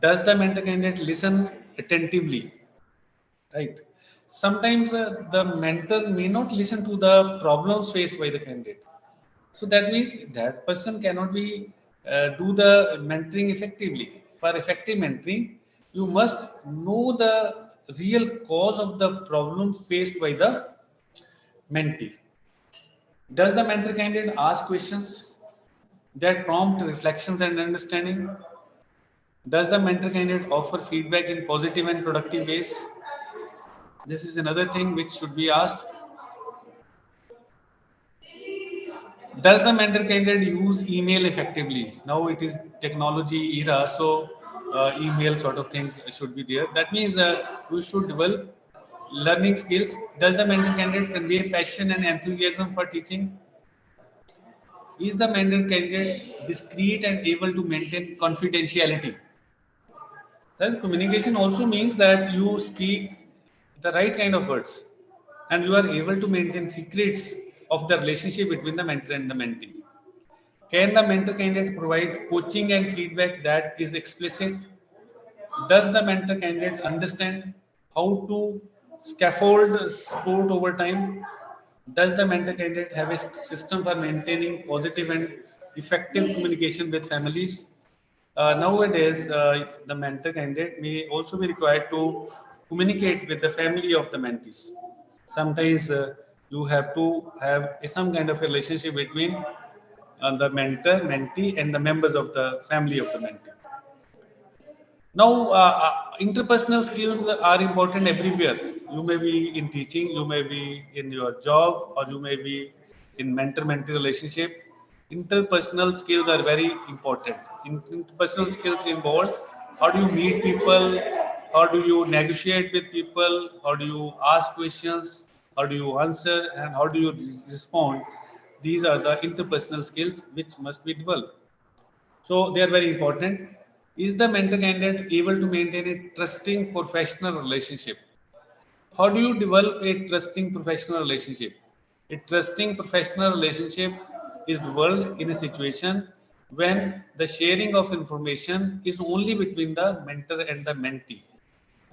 Does the mentor candidate listen attentively? Right. Sometimes the mentor may not listen to the problems faced by the candidate. So that means that person cannot be do the mentoring effectively. For effective mentoring, you must know the real cause of the problem faced by the mentee. Does the mentor candidate ask questions that prompt reflections and understanding? Does the mentor candidate offer feedback in positive and productive ways? This is another thing which should be asked. Does the mentor candidate use email effectively? Now it is technology era, so email sort of things should be there. That means we should develop learning skills. Does the mentor candidate convey passion and enthusiasm for teaching? Is the mentor candidate discreet and able to maintain confidentiality? Thus, communication also means that you speak the right kind of words and you are able to maintain secrets of the relationship between the mentor and the mentee. Can the mentor candidate provide coaching and feedback that is explicit? Does the mentor candidate understand how to scaffold support over time? Does the mentor candidate have a system for maintaining positive and effective communication with families? Nowadays, the mentor candidate may also be required to communicate with the family of the mentees. Sometimes you have to have some kind of relationship between the mentor, mentee, and the members of the family of the mentee. Now, interpersonal skills are important everywhere. You may be in teaching, you may be in your job, or you may be in mentor-mentee relationship. Interpersonal skills are very important. Interpersonal skills involve how do you meet people, how do you negotiate with people, how do you ask questions, how do you answer, and how do you respond. These are the interpersonal skills which must be developed. So they are very important. Is the mentor candidate able to maintain a trusting professional relationship? How do you develop a trusting professional relationship? A trusting professional relationship is developed in a situation when the sharing of information is only between the mentor and the mentee.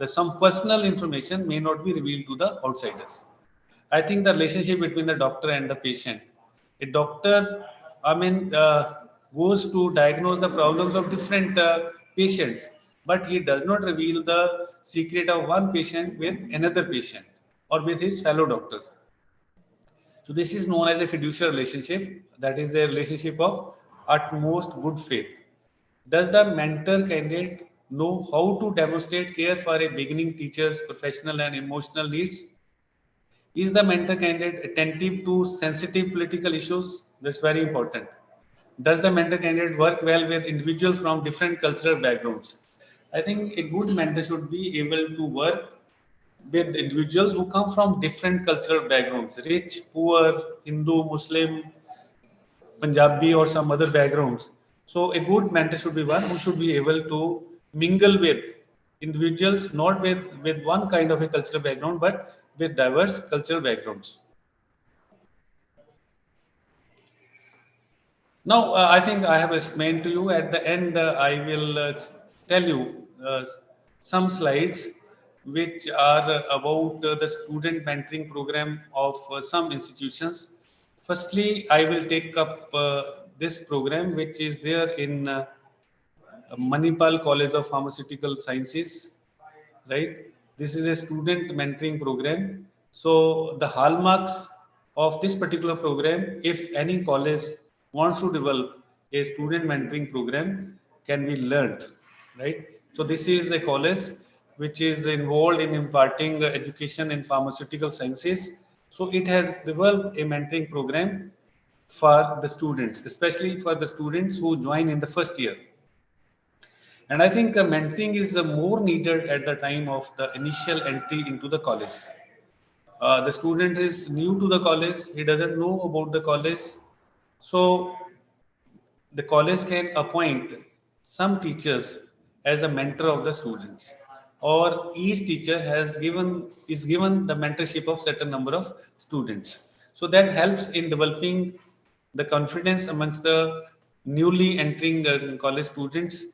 Some personal information may not be revealed to the outsiders. I think the relationship between the doctor and the patient. A doctor, goes to diagnose the problems of different patients, but he does not reveal the secret of one patient with another patient or with his fellow doctors. So this is known as a fiduciary relationship. That is a relationship of utmost good faith. Does the mentor candidate know how to demonstrate care for a beginning teacher's professional and emotional needs? Is the mentor candidate attentive to sensitive political issues? That's very important. Does the mentor candidate work well with individuals from different cultural backgrounds? I think a good mentor should be able to work with individuals who come from different cultural backgrounds, rich, poor, Hindu, Muslim, Punjabi, or some other backgrounds. So a good mentor should be one who should be able to mingle with individuals, not with one kind of a cultural background, but with diverse cultural backgrounds. Now, I think I have explained to you. At the end, I will tell you some slides which are about the student mentoring program of some institutions. Firstly, I will take up this program, which is there in Manipal College of Pharmaceutical Sciences, right? This is a student mentoring program. So the hallmarks of this particular program, if any college wants to develop a student mentoring program, can be learned, right? So this is a college which is involved in imparting education in pharmaceutical sciences. So it has developed a mentoring program for the students, especially for the students who join in the first year. And I think mentoring is more needed at the time of the initial entry into the college. The student is new to the college, he doesn't know about the college. So the college can appoint some teachers as a mentor of the students, or each teacher is given the mentorship of certain number of students. So that helps in developing the confidence amongst the newly entering college students,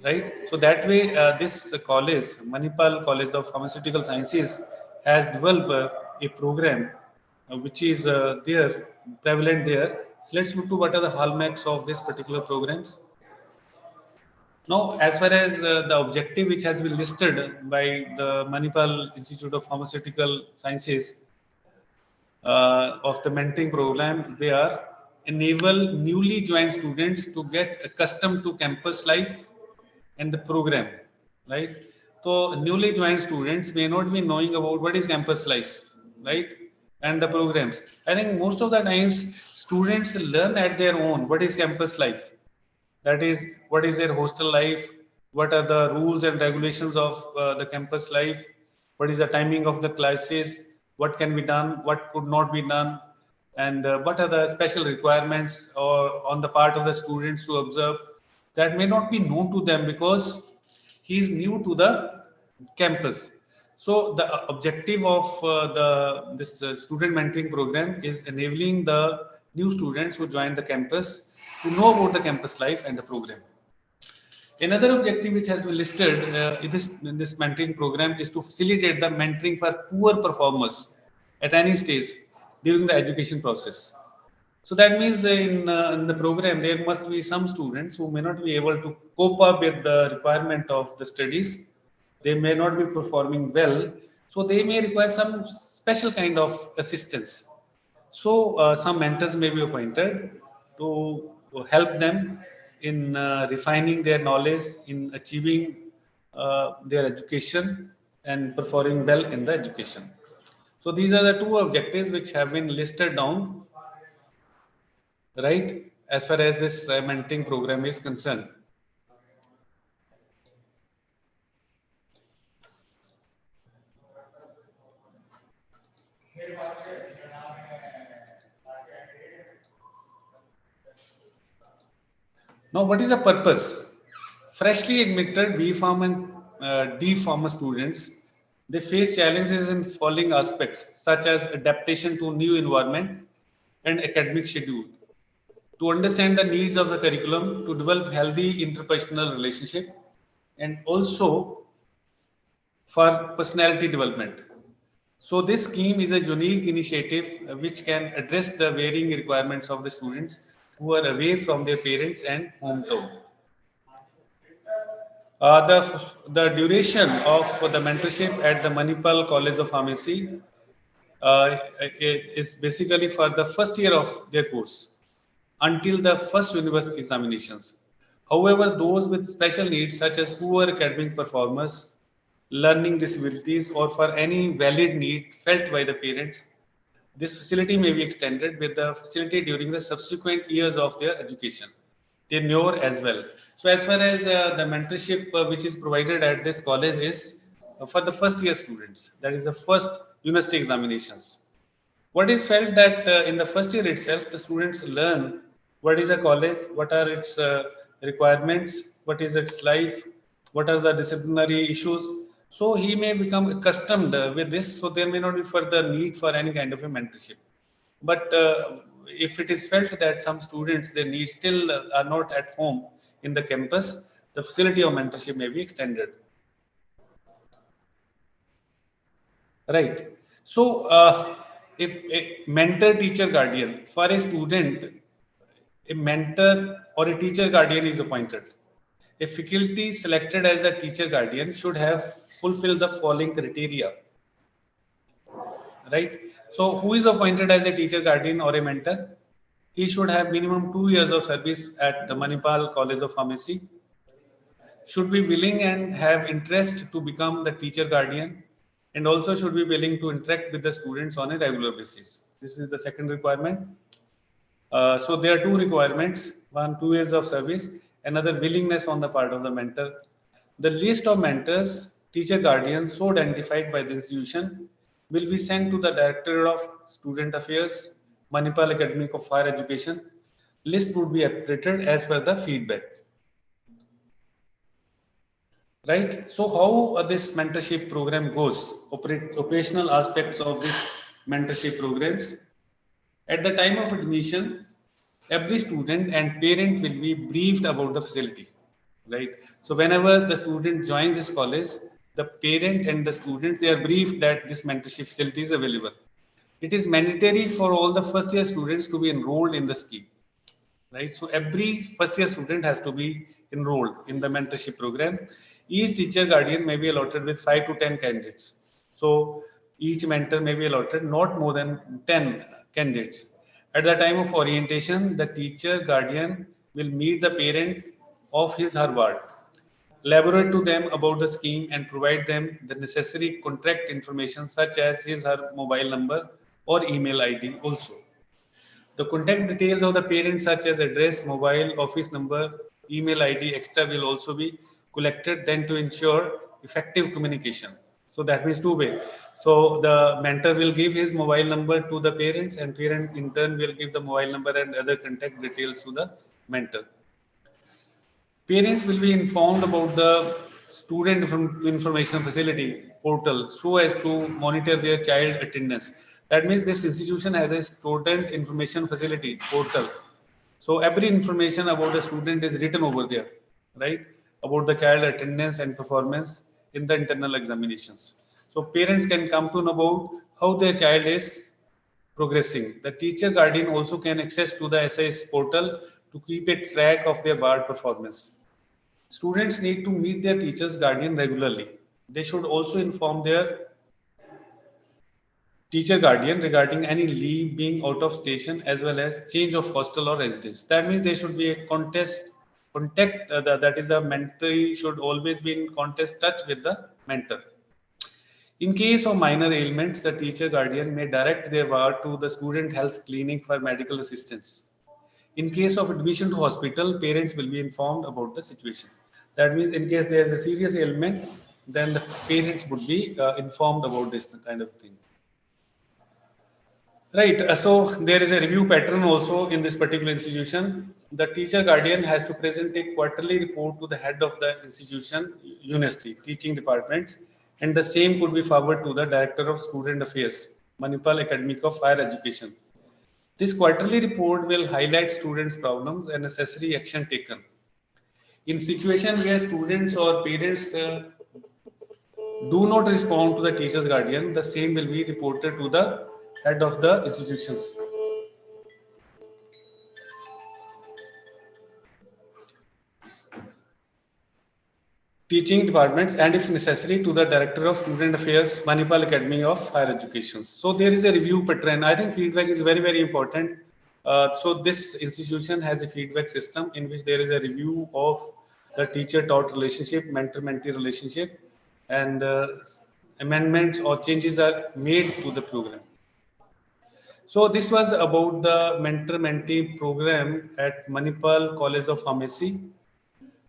right? So that way, this college, Manipal College of Pharmaceutical Sciences, has developed a program which is there, prevalent there. So let's look to what are the hallmarks of this particular programs. Now, as far as the objective which has been listed by the Manipal Institute of Pharmaceutical Sciences of the mentoring program, they are enable newly joined students to get accustomed to campus life and the program, right? So newly joined students may not be knowing about what is campus life, right? And the programs. I think most of the times students learn at their own what is campus life. That is, what is their hostel life, what are the rules and regulations of the campus life, what is the timing of the classes, what can be done, what could not be done, and what are the special requirements or on the part of the students to observe, that may not be known to them because he is new to the campus. So the objective of this student mentoring program is enabling the new students who join the campus to know about the campus life and the program. Another objective which has been listed in this mentoring program is to facilitate the mentoring for poor performers at any stage during the education process. So that means in the program, there must be some students who may not be able to cope up with the requirement of the studies. They may not be performing well. So they may require some special kind of assistance. So some mentors may be appointed to help them in refining their knowledge, in achieving their education and performing well in the education. So these are the two objectives which have been listed down, right, as far as this mentoring program is concerned. Now, what is the purpose? Freshly admitted B.Pharm and D.Pharm students, they face challenges in following aspects such as adaptation to new environment and academic schedule. to understand the needs of the curriculum, to develop healthy interpersonal relationship, and also for personality development. So this scheme is a unique initiative which can address the varying requirements of the students who are away from their parents and hometown. The duration of the mentorship at the Manipal College of Pharmacy is basically for the first year of their course until the first university examinations. However, those with special needs such as poor academic performance, learning disabilities, or for any valid need felt by the parents, this facility may be extended with the facility during the subsequent years of their education tenure as well. So as far as the mentorship which is provided at this college is for the first year students, that is the first university examinations. What is felt that in the first year itself, the students learn what is a college, what are its requirements, what is its life, what are the disciplinary issues. So he may become accustomed with this. So there may not be further need for any kind of a mentorship. But if it is felt that some students, their needs still are not at home in the campus, the facility of mentorship may be extended. Right. So if a mentor, teacher, guardian, for a student, a mentor or a teacher guardian is appointed. A faculty selected as a teacher guardian should have fulfilled the following criteria. Right. So who is appointed as a teacher guardian or a mentor? He should have minimum 2 years of service at the Manipal College of Pharmacy, should be willing and have interest to become the teacher guardian, and also should be willing to interact with the students on a regular basis. This is the second requirement. So there are two requirements: one, 2 years of service; another, willingness on the part of the mentor. The list of mentors, teacher guardians so identified by the institution will be sent to the Director of Student Affairs, Manipal Academic of Higher Education. List would be updated as per the feedback. Right. So how this mentorship program goes, operational aspects of this mentorship programs. At the time of admission, every student and parent will be briefed about the facility. Right. So whenever the student joins this college, the parent and the student, they are briefed that this mentorship facility is available. It is mandatory for all the first year students to be enrolled in the scheme. Right. So every first year student has to be enrolled in the mentorship program. Each teacher guardian may be allotted with 5 to 10 candidates. So each mentor may be allotted not more than 10 candidates. At the time of orientation, the teacher guardian will meet the parent of his or her ward, elaborate to them about the scheme, and provide them the necessary contact information such as his or her mobile number or email ID also. The contact details of the parents such as address, mobile, office number, email ID, etc. will also be collected then to ensure effective communication. So that means two-way. So the mentor will give his mobile number to the parents, and parent in turn will give the mobile number and other contact details to the mentor. Parents will be informed about the student information facility portal so as to monitor their child attendance. That means this institution has a student information facility portal. So every information about the student is written over there, right? About the child attendance and performance in the internal examinations. So parents can come to know about how their child is progressing. The teacher guardian also can access to the SIS portal to keep a track of their bar performance. Students need to meet their teacher's guardian regularly. They should also inform their teacher guardian regarding any leave, being out of station, as well as change of hostel or residence. That means there should be a contact, that is the mentee should always be in contact touch with the mentor. In case of minor ailments, the teacher guardian may direct their ward to the student health clinic for medical assistance. In case of admission to hospital, parents will be informed about the situation. That means in case there is a serious ailment, then the parents would be informed about this kind of thing. Right. So there is a review pattern also in this particular institution. The teacher guardian has to present a quarterly report to the head of the institution, university, teaching departments, and the same could be forwarded to the Director of Student Affairs, Manipal Academic of Higher Education. This quarterly report will highlight students' problems and necessary action taken. In situations where students or parents do not respond to the teacher's guardian, the same will be reported to the head of the institutions. Teaching departments, and if necessary to the Director of Student Affairs, Manipal Academy of Higher Education. So there is a review pattern. I think feedback is very, very important. So this institution has a feedback system in which there is a review of the teacher-taught relationship, mentor-mentee relationship, and amendments or changes are made to the program. So this was about the mentor-mentee program at Manipal College of Pharmacy.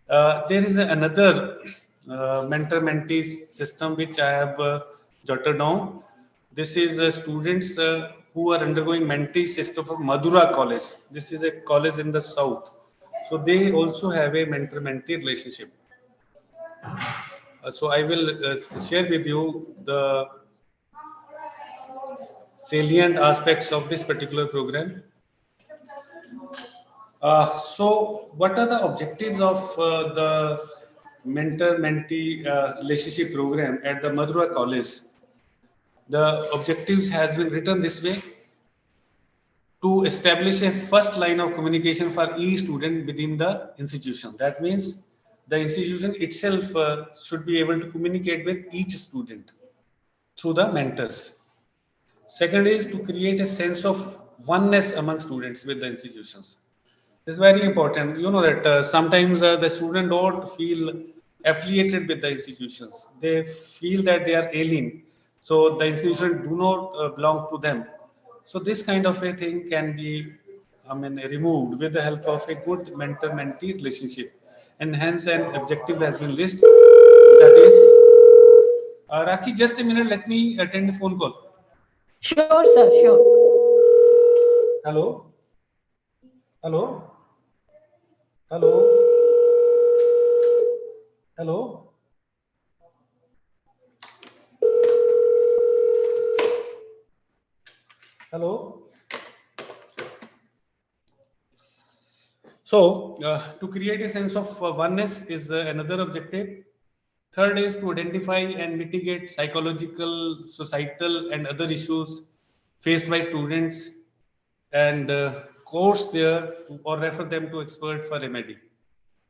There is another mentor-mentee system which I have jotted down. This is students who are undergoing mentee system of Madurai College. This is a college in the south. So they also have a mentor-mentee relationship. So I will share with you the salient aspects of this particular program. So what are the objectives of the mentor-mentee relationship program at the Madurai College? The objectives has been written this way: to establish a first line of communication for each student within the institution. That means the institution itself should be able to communicate with each student through the mentors. Second is to create a sense of oneness among students with the institutions. This is very important. You know that sometimes the student don't feel affiliated with the institutions. They feel that they are alien. So the institution do not belong to them. So this kind of a thing can be, removed with the help of a good mentor-mentee relationship. And hence an objective has been listed. That is, Raki, just a minute, let me attend the phone call. Sure, sir, sure. Hello? Hello? Hello? Hello? Hello? So, to create a sense of oneness is another objective. Third is to identify and mitigate psychological, societal, and other issues faced by students and course there or refer them to expert for remedy.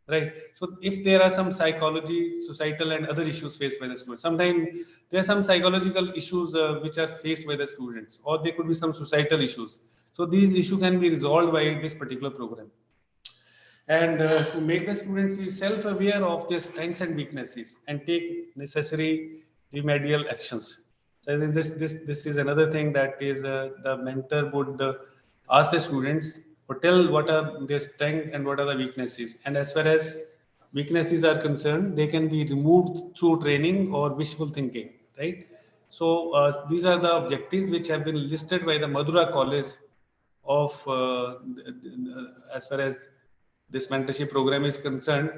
Right. So if there are some psychology, societal, and other issues faced by the students, sometimes there are some psychological issues which are faced by the students, or there could be some societal issues. So these issues can be resolved by this particular program. And to make the students be self-aware of their strengths and weaknesses and take necessary remedial actions. So I think this is another thing that is the mentor would ask the students or tell what are their strengths and what are the weaknesses. And as far as weaknesses are concerned, they can be removed through training or wishful thinking, right? So these are the objectives which have been listed by the Madurai College of as far as this mentorship program is concerned.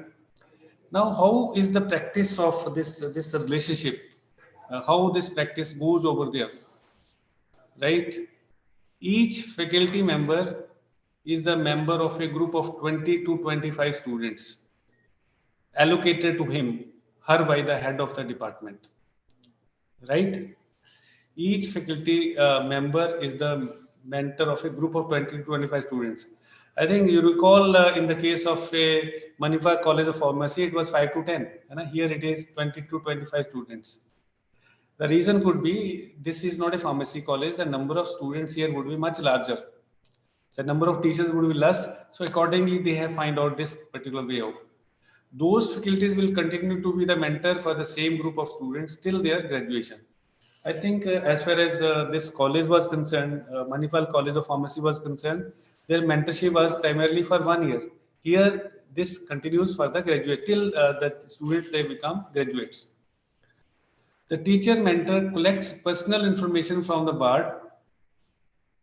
Now, how is the practice of this relationship? How this practice goes over there, right? Each faculty member is the member of a group of 20 to 25 students allocated to him, her by the head of the department, right? Each faculty member is the mentor of a group of 20 to 25 students. I think you recall in the case of a Manipal College of Pharmacy, it was 5 to 10. And here it is 20 to 25 students. The reason could be this is not a pharmacy college. The number of students here would be much larger. So the number of teachers would be less. So accordingly, they have find out this particular way out. Those faculties will continue to be the mentor for the same group of students till their graduation. I think as far as this college was concerned, Manipal College of Pharmacy was concerned, their mentorship was primarily for 1 year. Here, this continues for the graduate till the students they become graduates. The teacher mentor collects personal information from the board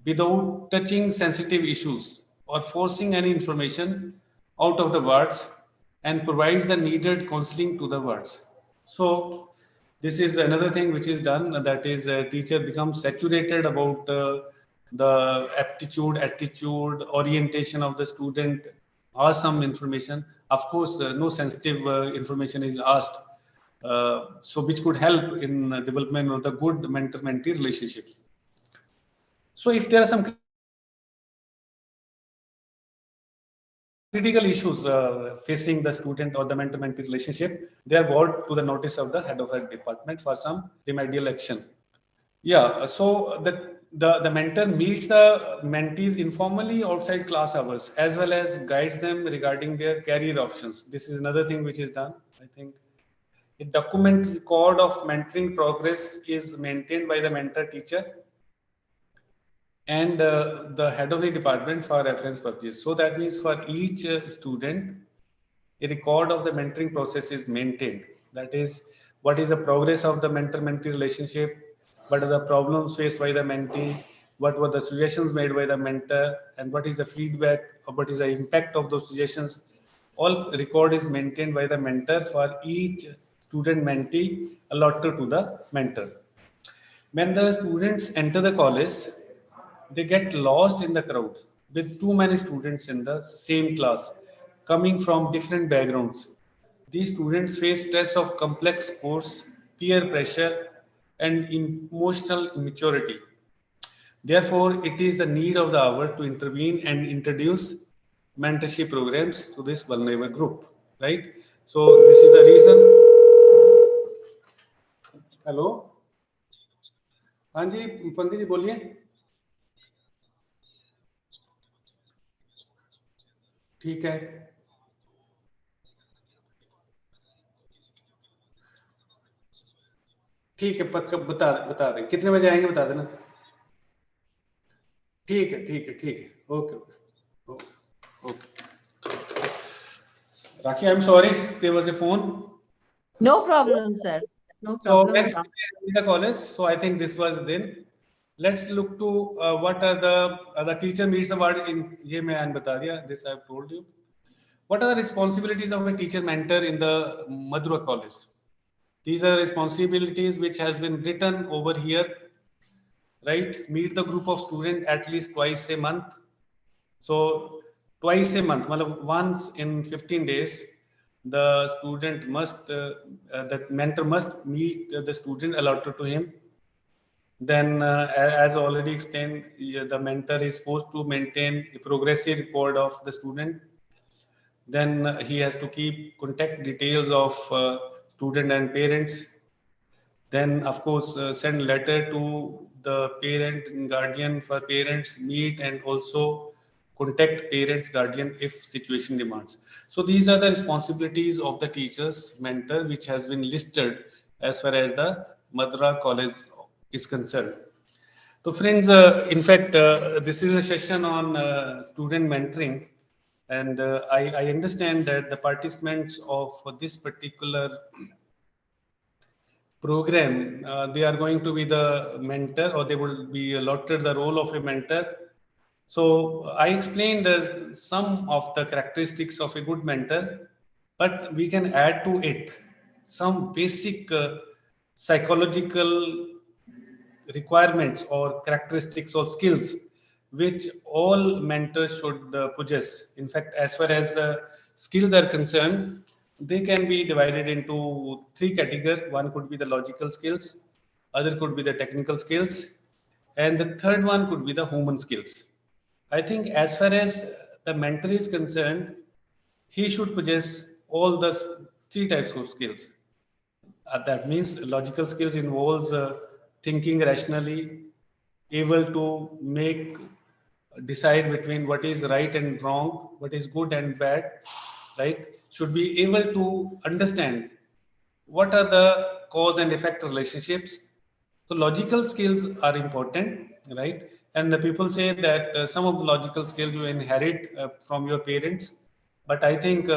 without touching sensitive issues or forcing any information out of the words and provides the needed counseling to the words. So this is another thing which is done, that is a teacher becomes saturated about the aptitude, attitude, orientation of the student, or some information. Of course, no sensitive information is asked, so which could help in development of the good mentor-mentee relationship. So if there are some critical issues facing the student or the mentor-mentee relationship, they are brought to the notice of the head of a department for some remedial action. Yeah, so the mentor meets the mentees informally outside class hours, as well as guides them regarding their career options. This is another thing which is done, I think. A document record of mentoring progress is maintained by the mentor teacher and the head of the department for reference purposes. So that means for each student, a record of the mentoring process is maintained. That is, what is the progress of the mentor-mentee relationship, what are the problems faced by the mentee, what were the suggestions made by the mentor, and what is the feedback, or what is the impact of those suggestions. All record is maintained by the mentor for each student mentee allotted to the mentor. When the students enter the college, they get lost in the crowd with too many students in the same class coming from different backgrounds. These students face stress of complex course, peer pressure, and emotional immaturity. Therefore, it is the need of the hour to intervene and introduce mentorship programs to this vulnerable group, right? So this is the reason. Hello, हाँ जी पंकज जी बोलिए. ठीक है. ठीक है, पक्का बता दें कितने बजे आएंगे, बता देना. ठीक है ठीक है ठीक है. Okay okay okay. Rakhi, I'm sorry, there was a phone. No problem, sir. No So problem when at all. in the college, so I think this was then. Let's look to what are the teacher meets the word in. ये मैं आज बता दिया. This I've told you. What are the responsibilities of a teacher mentor in the Madurai college? These are responsibilities which has been written over here, right? Meet the group of students at least twice a month. So twice a month, once in 15 days, the student must, the mentor must meet the student allotted to him. Then, as already explained, the mentor is supposed to maintain a progressive record of the student. Then he has to keep contact details of student and parents. Then, of course, send letter to the parent and guardian for parents meet, and also contact parents guardian if situation demands. So these are the responsibilities of the teacher's mentor, which has been listed as far as the Madurai College is concerned. So friends, in fact, this is a session on student mentoring, and I understand that the participants of this particular program, they are going to be the mentor, or they will be allotted the role of a mentor. So I explained some of the characteristics of a good mentor, but we can add to it some basic psychological requirements or characteristics or skills which all mentors should possess. In fact, as far as skills are concerned, they can be divided into three categories. One could be the logical skills, other could be the technical skills, and the third one could be the human skills. I think as far as the mentor is concerned, he should possess all the three types of skills. That means logical skills involves thinking rationally, able to decide between what is right and wrong, what is good and bad, right? Should be able to understand what are the cause and effect relationships. So logical skills are important, right? And the people say that some of the logical skills you inherit from your parents, but I think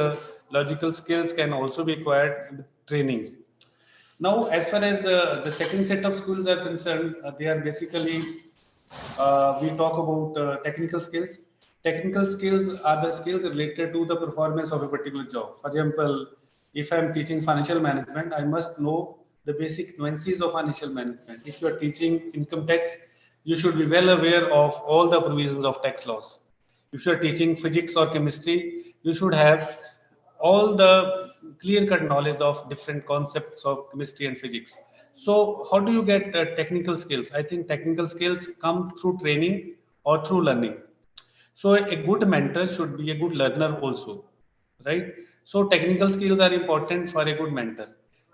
logical skills can also be acquired with training. Now, as far as the second set of skills are concerned, they are basically, we talk about technical skills. Technical skills are the skills related to the performance of a particular job. For example, if I'm teaching financial management, I must know the basic nuances of financial management. If you are teaching income tax, you should be well aware of all the provisions of tax laws. If you are teaching physics or chemistry, you should have all the clear-cut knowledge of different concepts of chemistry and physics. So how do you get technical skills? I think technical skills come through training or through learning. So a good mentor should be a good learner also, right? So technical skills are important for a good mentor.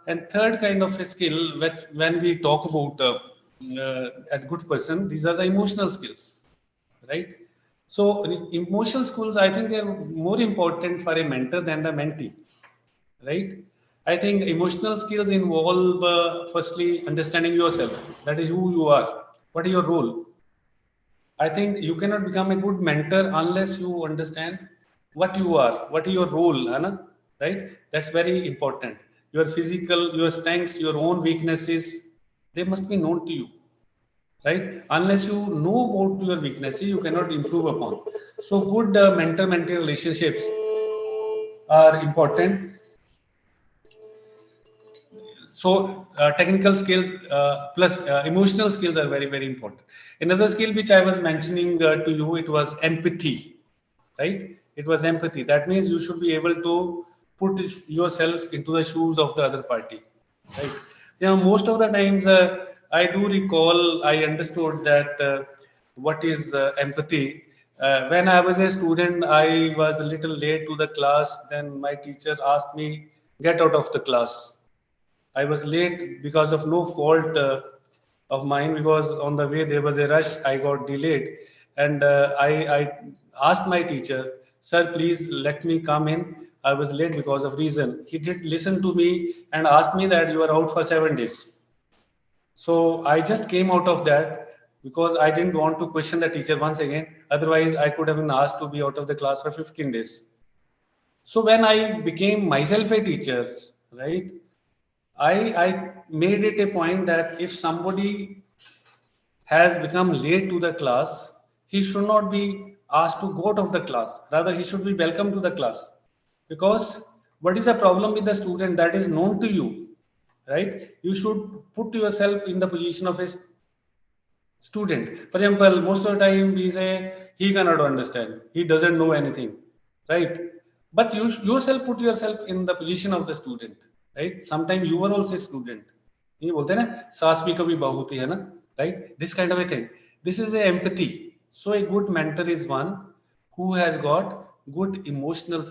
And third kind of a skill, which when we talk about a good person, these are the emotional skills, right? So emotional skills, I think they are more important for a mentor than the mentee, right? I think emotional skills involve firstly understanding yourself. That is who you are. What is your role? I think you cannot become a good mentor unless you understand what you are, what is your role, Anna, right? That's very important. Your physical, your strengths, your own weaknesses, they must be known to you, right? Unless you know about your weaknesses, you cannot improve upon. So good mentor-mentee relationships are important. So technical skills plus emotional skills are very, very important. Another skill which I was mentioning to you, it was empathy, right? It was empathy. That means you should be able to put yourself into the shoes of the other party, right? You know, most of the times I do recall, I understood that what is empathy. When I was a student, I was a little late to the class. Then my teacher asked me, get out of the class. I was late because of no fault of mine, because on the way there was a rush. I got delayed, and I asked my teacher, "Sir, please let me come in. I was late because of reason." He did listen to me and asked me that you are out for 7 days. So I just came out of that because I didn't want to question the teacher once again. Otherwise, I could have been asked to be out of the class for 15 days. So when I became myself a teacher, right? I made it a point that if somebody has become late to the class, he should not be asked to go out of the class. Rather, he should be welcome to the class. Because what is the problem with the student that is known to you, right? You should put yourself in the position of a student. For example, most of the time we say he cannot understand, he doesn't know anything, right? But you yourself put yourself in the position of the student, right? Sometimes you were also a student. ये बोलते हैं ना सास भी कभी बहू होती है ना, right? This kind of a thing. This is a empathy. So a good mentor is one who has got good emotional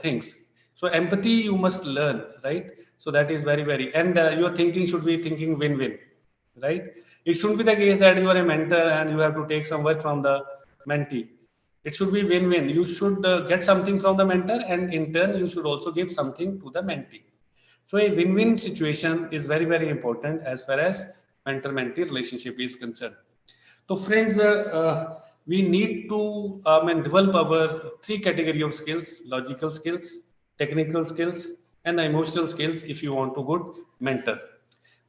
things. So empathy you must learn, right? So that is very, very, and your thinking should be thinking win-win, right? It shouldn't be the case that you are a mentor and you have to take some work from the mentee. It should be win-win. You should get something from the mentor, and in turn, you should also give something to the mentee. So a win-win situation is very, very important as far as mentor-mentee relationship is concerned. So friends, we need to develop our three category of skills: logical skills, technical skills, and emotional skills if you want to good mentor.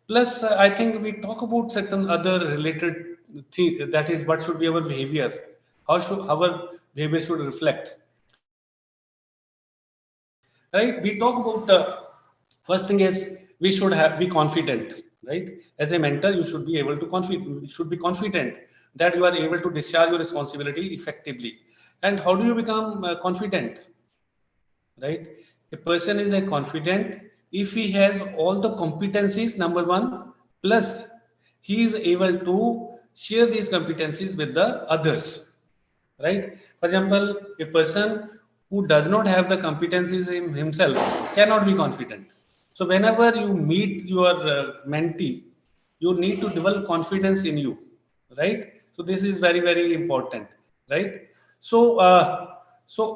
Plus, I think we talk about certain other related things, that is what should be our behavior, how should our behavior should reflect, right? We talk about first thing is we should have be confident, right? As a mentor, you should be able to should be confident that you are able to discharge your responsibility effectively. And how do you become confident, right? A person is a confident if he has all the competencies, number one, plus he is able to share these competencies with the others, right? For example, a person who does not have the competencies in himself cannot be confident. So whenever you meet your mentee, you need to develop confidence in you, right? So this is very, very important, right? So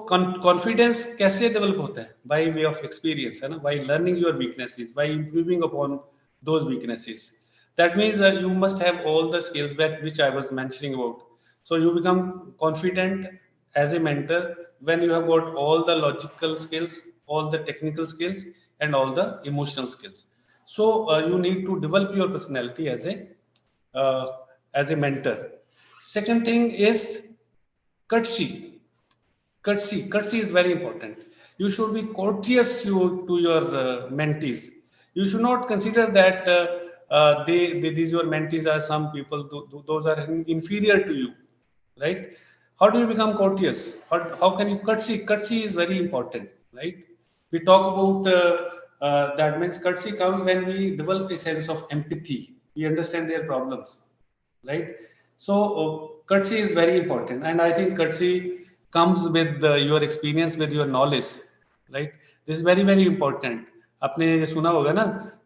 confidence कैसे develop होता है? By way of experience, है ना? By learning your weaknesses, by improving upon those weaknesses. That means you must have all the skills which I was mentioning about. So you become confident as a mentor when you have got all the logical skills, all the technical skills, and all the emotional skills. So you need to develop your personality uh, as a mentor. Second thing is courtesy. Courtesy is very important. You should be courteous to your mentees. You should not consider that these your mentees are some people, those are inferior to you, right? How do you become courteous? How can you courtesy? Courtesy is very important, right? We talk about that means courtesy comes when we develop a sense of empathy. We understand their problems, right? So courtesy is very important, and I think courtesy comes with your experience, with your knowledge, right? This is very very important. आपने ये सुना होगा ना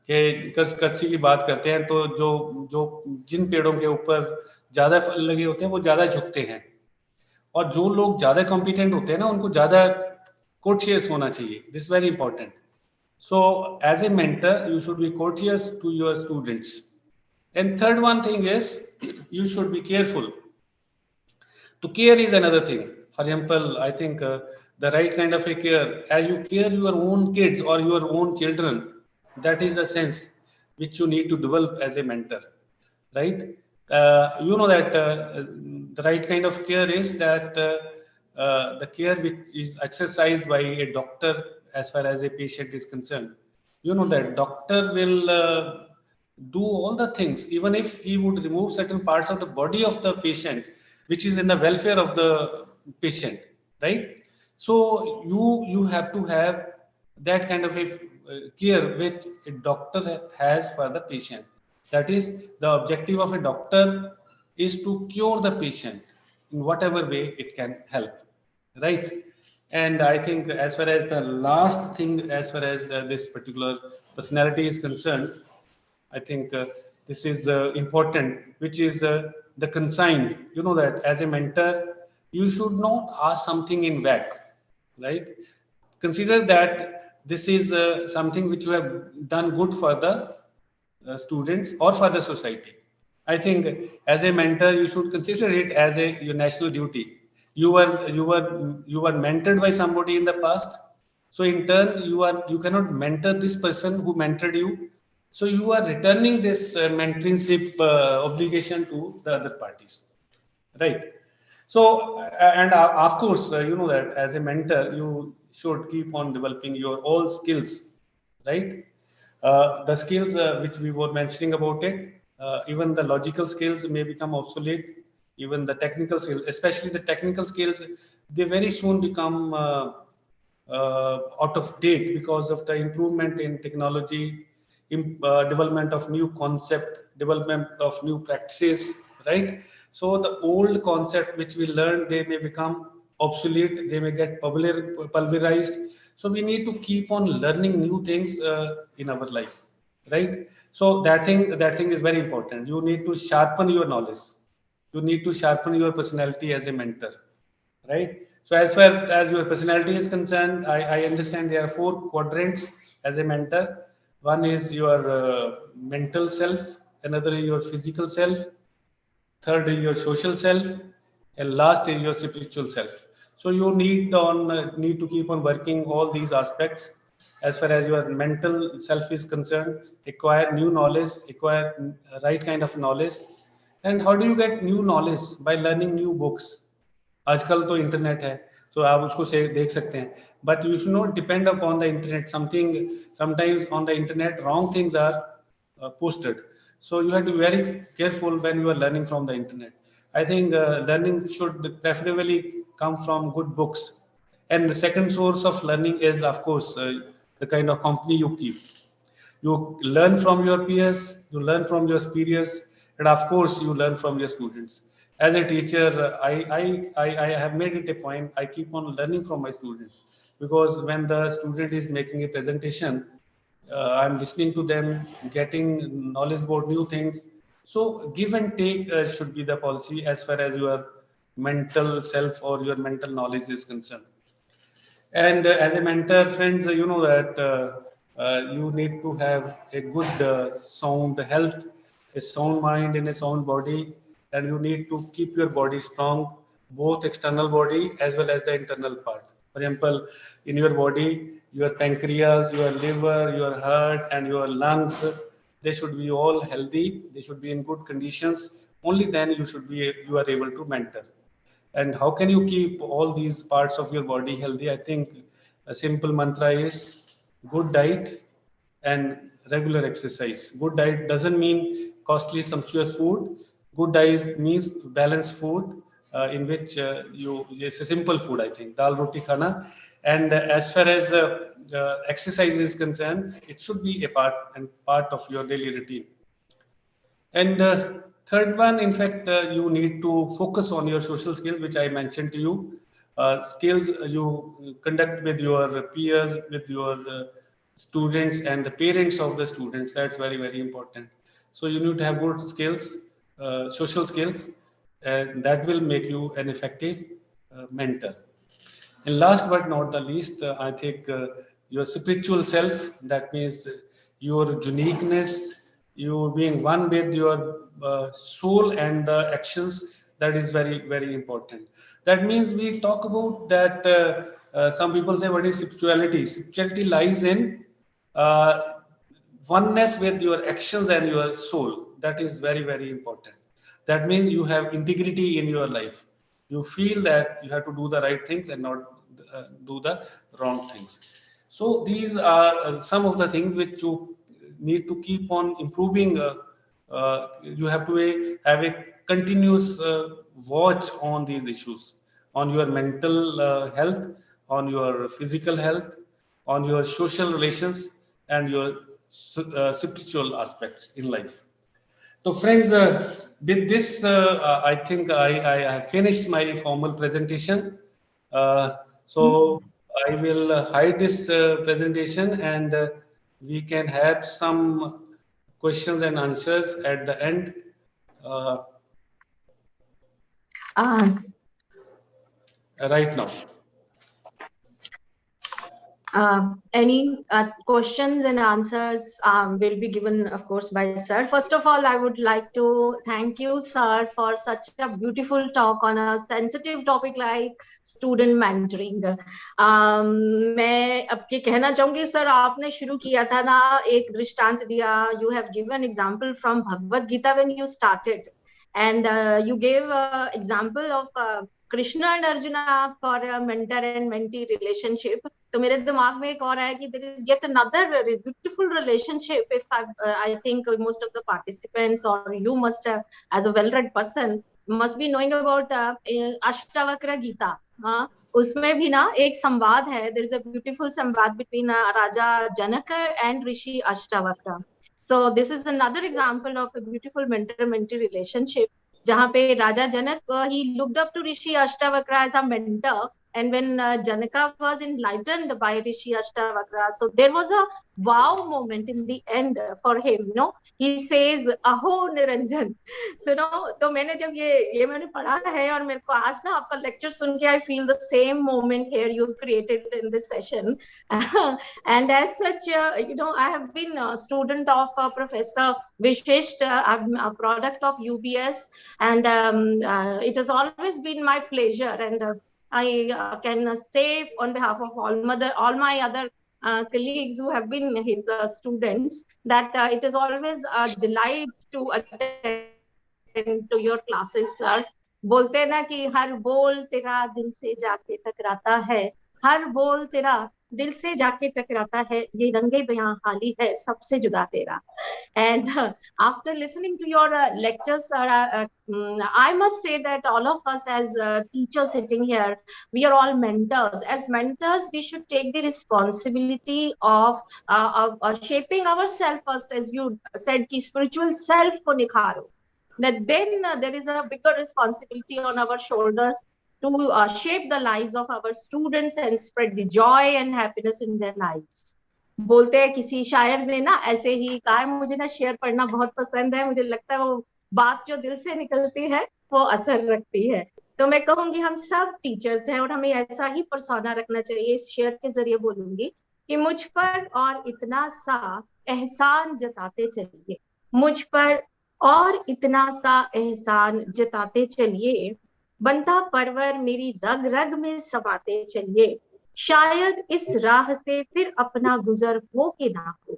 कि कर्सी की बात करते हैं तो जो जो जिन पेड़ों के ऊपर ज्यादा फल लगे होते हैं वो ज्यादा झुकते हैं, और जो लोग ज्यादा कॉम्पिटेंट होते हैं ना उनको ज्यादा कोर्टियस होना चाहिए. This very important. So as a mentor, you should be courteous to your students. And third one thing is you should be careful. To care is another thing. For example, I think the right kind of a care, as you care your own kids or your own children, that is a sense which you need to develop as a mentor, right? You know that the right kind of care is that the care which is exercised by a doctor as far as a patient is concerned. You know that doctor will do all the things, even if he would remove certain parts of the body of the patient, which is in the welfare of the patient, right? So you have to have that kind of a care which a doctor has for the patient. That is, the objective of a doctor is to cure the patient in whatever way it can help, right? And I think as far as the last thing, as far as this particular personality is concerned, I think this is important, which is the consigned. You know that as a mentor, you should not ask something in vac, right? Consider that this is something which you have done good for the students or for the society. I think as a mentor, you should consider it as your national duty. You were mentored by somebody in the past, so in turn you cannot mentor this person who mentored you. So you are returning this mentorship obligation to the other parties, right? So and of course you know that as a mentor you should keep on developing your all skills, right? The skills which we were mentioning about it, even the logical skills may become obsolete. Even the technical skills, especially the technical skills, they very soon become out of date because of the improvement in technology, development of new concept, development of new practices, right? So the old concept which we learned, they may become obsolete, they may get pulverized. So we need to keep on learning new things in our life, right? So that thing is very important. You need to sharpen your knowledge. You need to sharpen your personality as a mentor, right? So as far as your personality is concerned, I understand there are 4 quadrants as a mentor. One is your mental self, another is your physical self, third is your social self, and last is your spiritual self. So you need to keep on working all these aspects as far as your mental self is concerned. Acquire new knowledge, acquire right kind of knowledge. And how do you get new knowledge? By learning new books. आजकल तो internet है, तो आप उसको से देख सकते हैं, but you should not depend upon the internet. Sometimes on the internet wrong things are posted, so you have to be very careful when you are learning from the internet. I think learning should preferably come from good books, and the second source of learning is of course the kind of company you keep. You learn from your peers, you learn from your superiors, and of course you learn from your students. As a teacher, I have made it a point, I keep on learning from my students, because when the student is making a presentation, I'm listening to them, getting knowledge about new things. So give and take should be the policy as far as your mental self or your mental knowledge is concerned. And as a mentor, friends, you know that you need to have a good sound health, a sound mind and a sound body, and you need to keep your body strong, both external body as well as the internal part. For example, in your body, your pancreas, your liver, your heart, and your lungs, they should be all healthy. They should be in good conditions. Only then you are able to mentor. And how can you keep all these parts of your body healthy? I think a simple mantra is good diet and regular exercise. Good diet doesn't mean costly, sumptuous food. Good diet means balanced food in which it's a simple food, I think, dal roti khana. And as far as exercise is concerned, it should be a part of your daily routine. And third one, in fact, you need to focus on your social skills, which I mentioned to you. Skills you conduct with your peers, with your students and the parents of the students. That's very, very important. So you need to have good skills, social skills, and that will make you an effective mentor. And last but not the least, I think your spiritual self, that means your uniqueness, you being one with your soul and the actions, that is very, very important. That means we talk about that, some people say, what is spirituality? Spirituality lies in uh, oneness with your actions and your soul. That is very, very important. That means you have integrity in your life. You feel that you have to do the right things and not do the wrong things. So these are some of the things which you need to keep on improving. You have to have a continuous watch on these issues, on your mental health, on your physical health, on your social relations, and your spiritual aspects in life. So friends, with this, I think I have finished my formal presentation. So I will hide this presentation, and we can have some questions and answers at the end. Uh, right now. Any questions and answers will be given, of course, by Sir. First of all, I would like to thank you, Sir, for such a beautiful talk on a sensitive topic like student mentoring. मैं अब ये कहना चाहूंगी, sir, आपने शुरू किया था ना, एक दृष्टांत दिया. You have given example from Bhagavad Gita when you started, and you gave example of Krishna and Arjuna for a mentor and mentee relationship. तो मेरे दिमाग में एक और है कि there is yet another beautiful relationship. If I think most of the participants or you must, as a well-read person, must be knowing about Ashtavakra Gita. हाँ, उसमें भी ना एक संवाद है. There is a beautiful संवाद between Raja Janaka and Rishi Ashtavakra. So this is another example of a beautiful mentor-mentee relationship. जहाँ पे राजा जनक, he looked up to Rishi Ashtavakra as a mentor, and when Janaka was enlightened by Rishi Ashtavakra, so there was a wow moment in the end for him. He says Aho Niranjan. So तो मैंने जब ये मैंने पढ़ा है और मेरे को आज ना आपका लेक्चर सुन के I feel the same moment here you've created in this session. And as such, I have been a student of Professor Vishisht. I'm a product of UBS, and it has always been my pleasure, and I can say on behalf of all my other colleagues who have been his students, that it is always a delight to attend to your classes, sir. बोलते हैं ना कि हर बोल तेरा दिल से जाके टकराता है, हर बोल तेरा दिल से जाके टकराता है, ये रंगे बयां हाली है सबसे जुदा तेरा. And after listening to your lectures, sir, I must say that all of us as teachers sitting here, we are all mentors. As mentors, we should take the responsibility of shaping ourselves first, as you said, ki spiritual self ko nikharo. That then there is a bigger responsibility on our shoulders to shape the lives of our students and spread the joy and happiness in their lives. बोलते हैं किसी शायर ने ना ऐसे ही कहा है, मुझे ना शेर पढ़ना बहुत पसंद है, मुझे लगता है वो बात जो दिल से निकलती है वो असर रखती है. तो मैं कहूंगी हम सब टीचर्स हैं और हमें ऐसा ही पर्सोना रखना चाहिए. इस शेर के जरिए बोलूंगी कि मुझ पर और इतना सा एहसान जताते चलिए, मुझ पर और इतना सा एहसान जताते चलिए, बनता परवर मेरी रग रग में समाते चलिए, शायद इस राह से फिर अपना गुजर हो कि ना हो,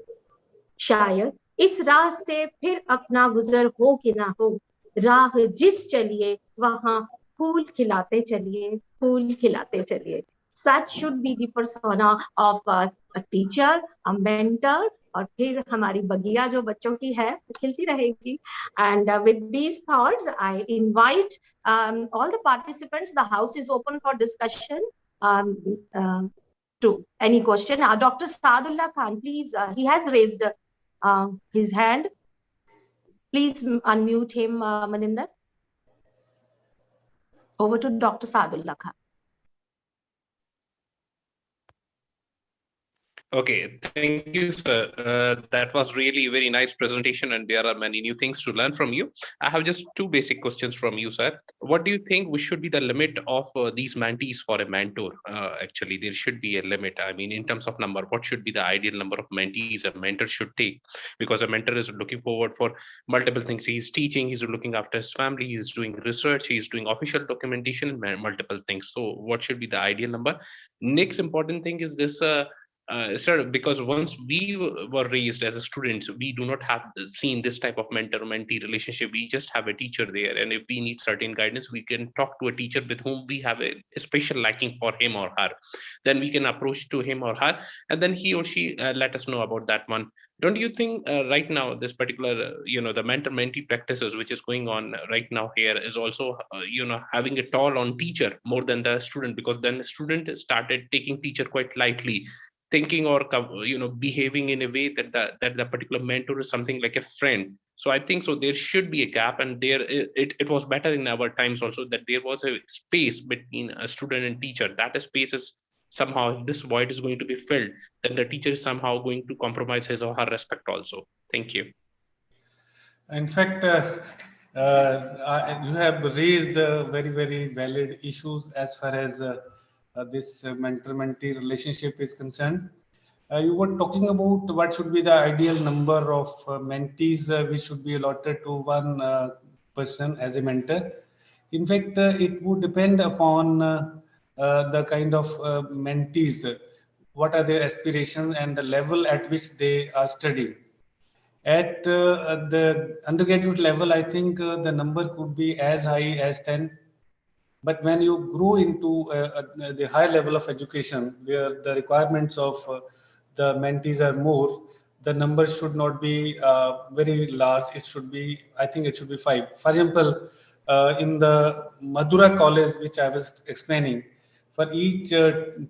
शायद इस राह से फिर अपना गुजर हो कि ना हो, राह जिस चलिए वहां फूल खिलाते चलिए, फूल खिलाते चलिए. Such should be the persona of a teacher, a mentor, और फिर हमारी बगिया जो बच्चों की है वो खिलती रहेगी. And with these thoughts, I invite all the participants. The house is open for discussion. To any question, Dr. Saadullah Khan, please. He has raised his hand. Please unmute him, Maninder. Over to Dr. Saadullah Khan. Okay, thank you, sir. That was really a very nice presentation, and there are many new things to learn from you. I have just two basic questions from you, sir. What do you think we should be the limit of these mentees for a mentor? Actually, there should be a limit. I mean, in terms of number, what should be the ideal number of mentees a mentor should take? Because a mentor is looking forward for multiple things. He's teaching, he's looking after his family, he's doing research, he's doing official documentation, multiple things. So what should be the ideal number? Next important thing is this, sir, because once we were raised as a students, we do not have seen this type of mentor-mentee relationship. We just have a teacher there, and if we need certain guidance, we can talk to a teacher with whom we have a special liking for him or her. Then we can approach to him or her, and then he or she let us know about that one. Don't you think right now this particular, the mentor-mentee practices which is going on right now here is also, having a toll on teacher more than the student, because then the student started taking teacher quite lightly, thinking or behaving in a way that the particular mentor is something like a friend. So I think so there should be a gap, and it was better in our times also that there was a space between a student and teacher. That space is somehow, this void is going to be filled, then the teacher is somehow going to compromise his or her respect also. Thank you. In fact, you have raised very, very valid issues as far as this mentor-mentee relationship is concerned. You were talking about what should be the ideal number of mentees which should be allotted to one person as a mentor. In fact, it would depend upon the kind of mentees, what are their aspirations and the level at which they are studying. At the undergraduate level, I think the number could be as high as 10. But when you grow into the higher level of education, where the requirements of the mentees are more, the number should not be very large. It should be, I think it should be 5. For example, in the Madurai college, which I was explaining, for each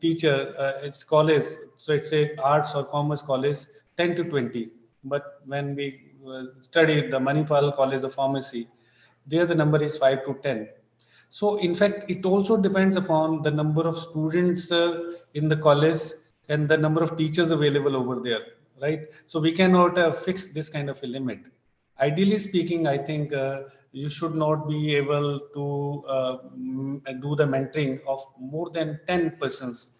teacher, it's college, so it's a arts or commerce college, 10 to 20. But when we studied the Manipal College of Pharmacy, there the number is 5 to 10. So in fact, it also depends upon the number of students in the college and the number of teachers available over there, right? So we cannot fix this kind of a limit. Ideally speaking, I think you should not be able to do the mentoring of more than 10 persons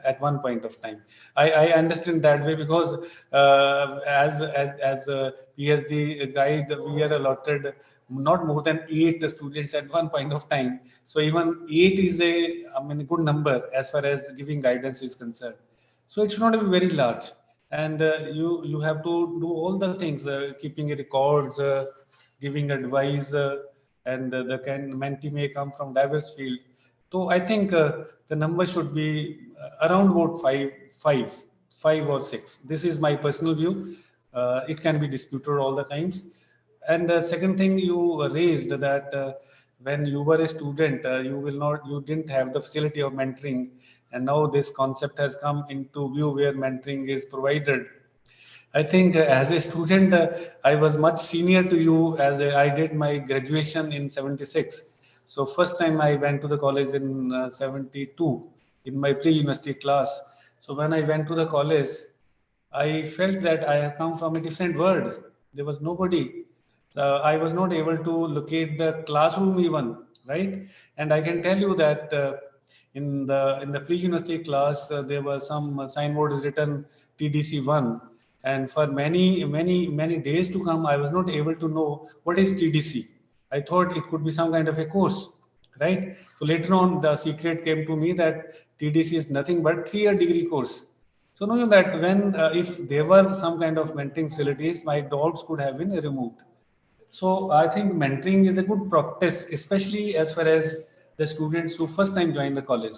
at one point of time. I understand that way, because as a PhD guide, we are allotted not more than 8 students at one point of time. So even 8 is a good number as far as giving guidance is concerned. So it should not be very large, and you have to do all the things, keeping records, giving advice, and the mentee may come from diverse field. So I think the number should be around about five or 6. This is my personal view. It can be disputed all the times. And the second thing you raised, that when you were a student, you didn't have the facility of mentoring, and now this concept has come into view where mentoring is provided. I think as a student, I was much senior to you, as I did my graduation in 76. So first time I went to the college in 72 in my pre-university class. So when I went to the college, I felt that I have come from a different world. There was nobody. I was not able to locate the classroom even, right? And I can tell you that in the pre-university class, there were some signboards written TDC1. And for many days to come, I was not able to know what is TDC. I thought it could be some kind of a course, right? So later on, the secret came to me that TDC is nothing but 3-year degree course. So knowing that, when if there were some kind of mentoring facilities, my doubts could have been removed. So I think mentoring is a good practice, especially as far as the students who first time join the college.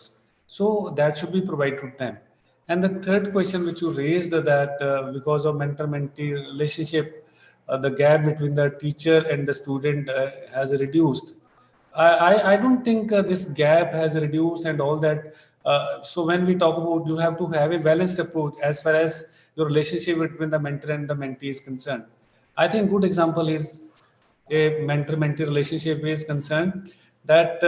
So that should be provided to them. And the third question which you raised, that because of mentor-mentee relationship, the gap between the teacher and the student has reduced. I don't think this gap has reduced and all that. So when we talk about, you have to have a balanced approach as far as your relationship between the mentor and the mentee is concerned. I think good example is a mentor-mentee relationship is concerned, that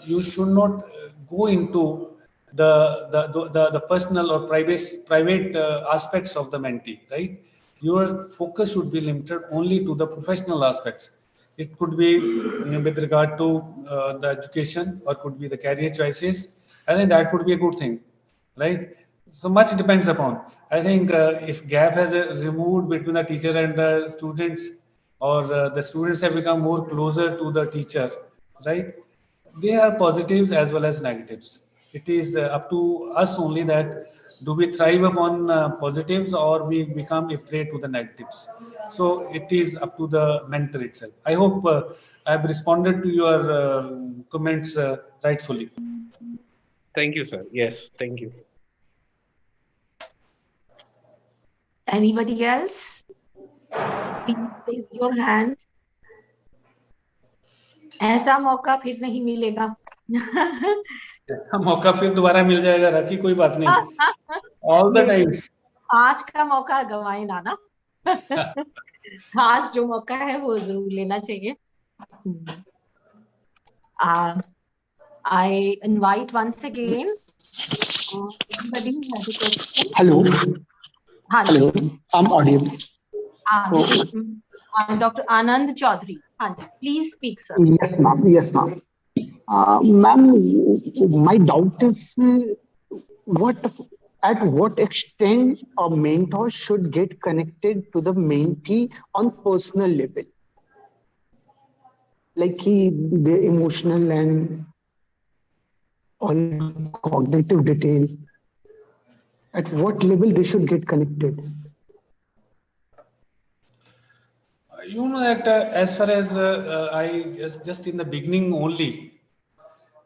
you should not go into the personal or private aspects of the mentee, right? Your focus should be limited only to the professional aspects. It could be with regard to the education, or could be the career choices. I think that could be a good thing, right? So much depends upon. I think if gap has removed between the teacher and the students, or the students have become more closer to the teacher, right? There are positives as well as negatives. It is up to us only, that do we thrive upon positives, or we become a prey to the negatives. So it is up to the mentor itself. I hope I have responded to your comments rightfully. Thank you, sir. Yes, thank you. Anybody else? Please raise your hand. ऐसा मौका फिर नहीं मिलेगा. मौका फिर दोबारा मिल जाएगा राखी, कोई बात नहीं. All the times. आज का मौका गवाए ना. आज जो मौका है वो जरूर लेना चाहिए. I invite once again. Anybody has a question? Hello. हाँ Hello. I'm audible. Dr. Anand Chaudhary. हाँ जी, please speak, sir. Yes, ma'am. Yes, ma'am. Ma'am, my doubt is at what extent a mentor should get connected to the mentee on personal level, like the emotional and on cognitive detail. At what level they should get connected? You know that as far as I just in the beginning only,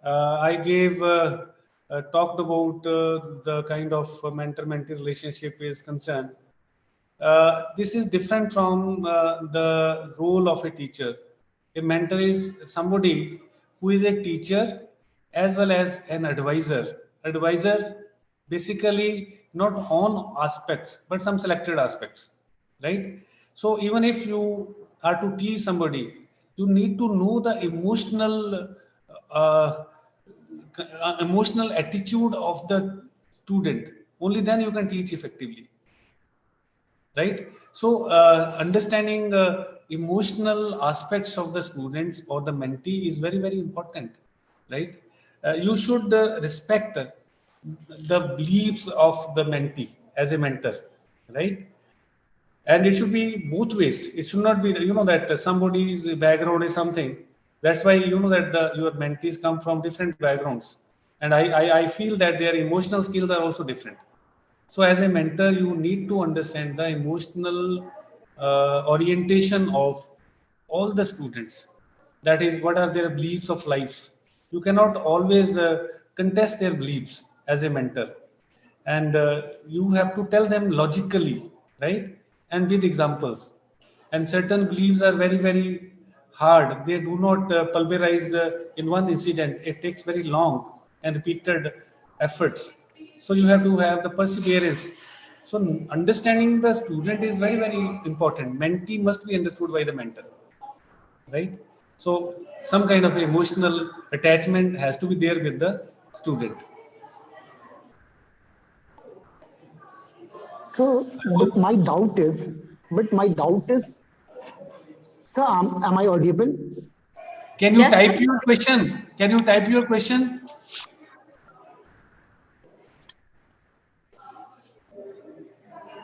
I gave talked about the kind of mentor-mentee relationship is concerned. This is different from the role of a teacher. A mentor is somebody who is a teacher as well as an advisor. Advisor basically not on aspects, but some selected aspects, right? So even if you are to teach somebody, you need to know the uh, emotional attitude of the student. Only then you can teach effectively, right? So understanding emotional aspects of the students or the mentee is very, very important, right? You should respect the beliefs of the mentee as a mentor, right? And it should be both ways. It should not be, that somebody's background is something. That's why that your mentees come from different backgrounds, and I feel that their emotional skills are also different. So as a mentor, you need to understand the emotional orientation of all the students. That is, what are their beliefs of life. You cannot always contest their beliefs as a mentor, and you have to tell them logically, right, and with examples. And certain beliefs are very, very hard. They do not pulverize in one incident. It takes very long and repeated efforts. So you have to have the perseverance. So understanding the student is very, very important. Mentee must be understood by the mentor, right? So some kind of emotional attachment has to be there with the student. So, but my doubt is, sir, am I audible? Can you Yes, type sir. your question? Can you type your question?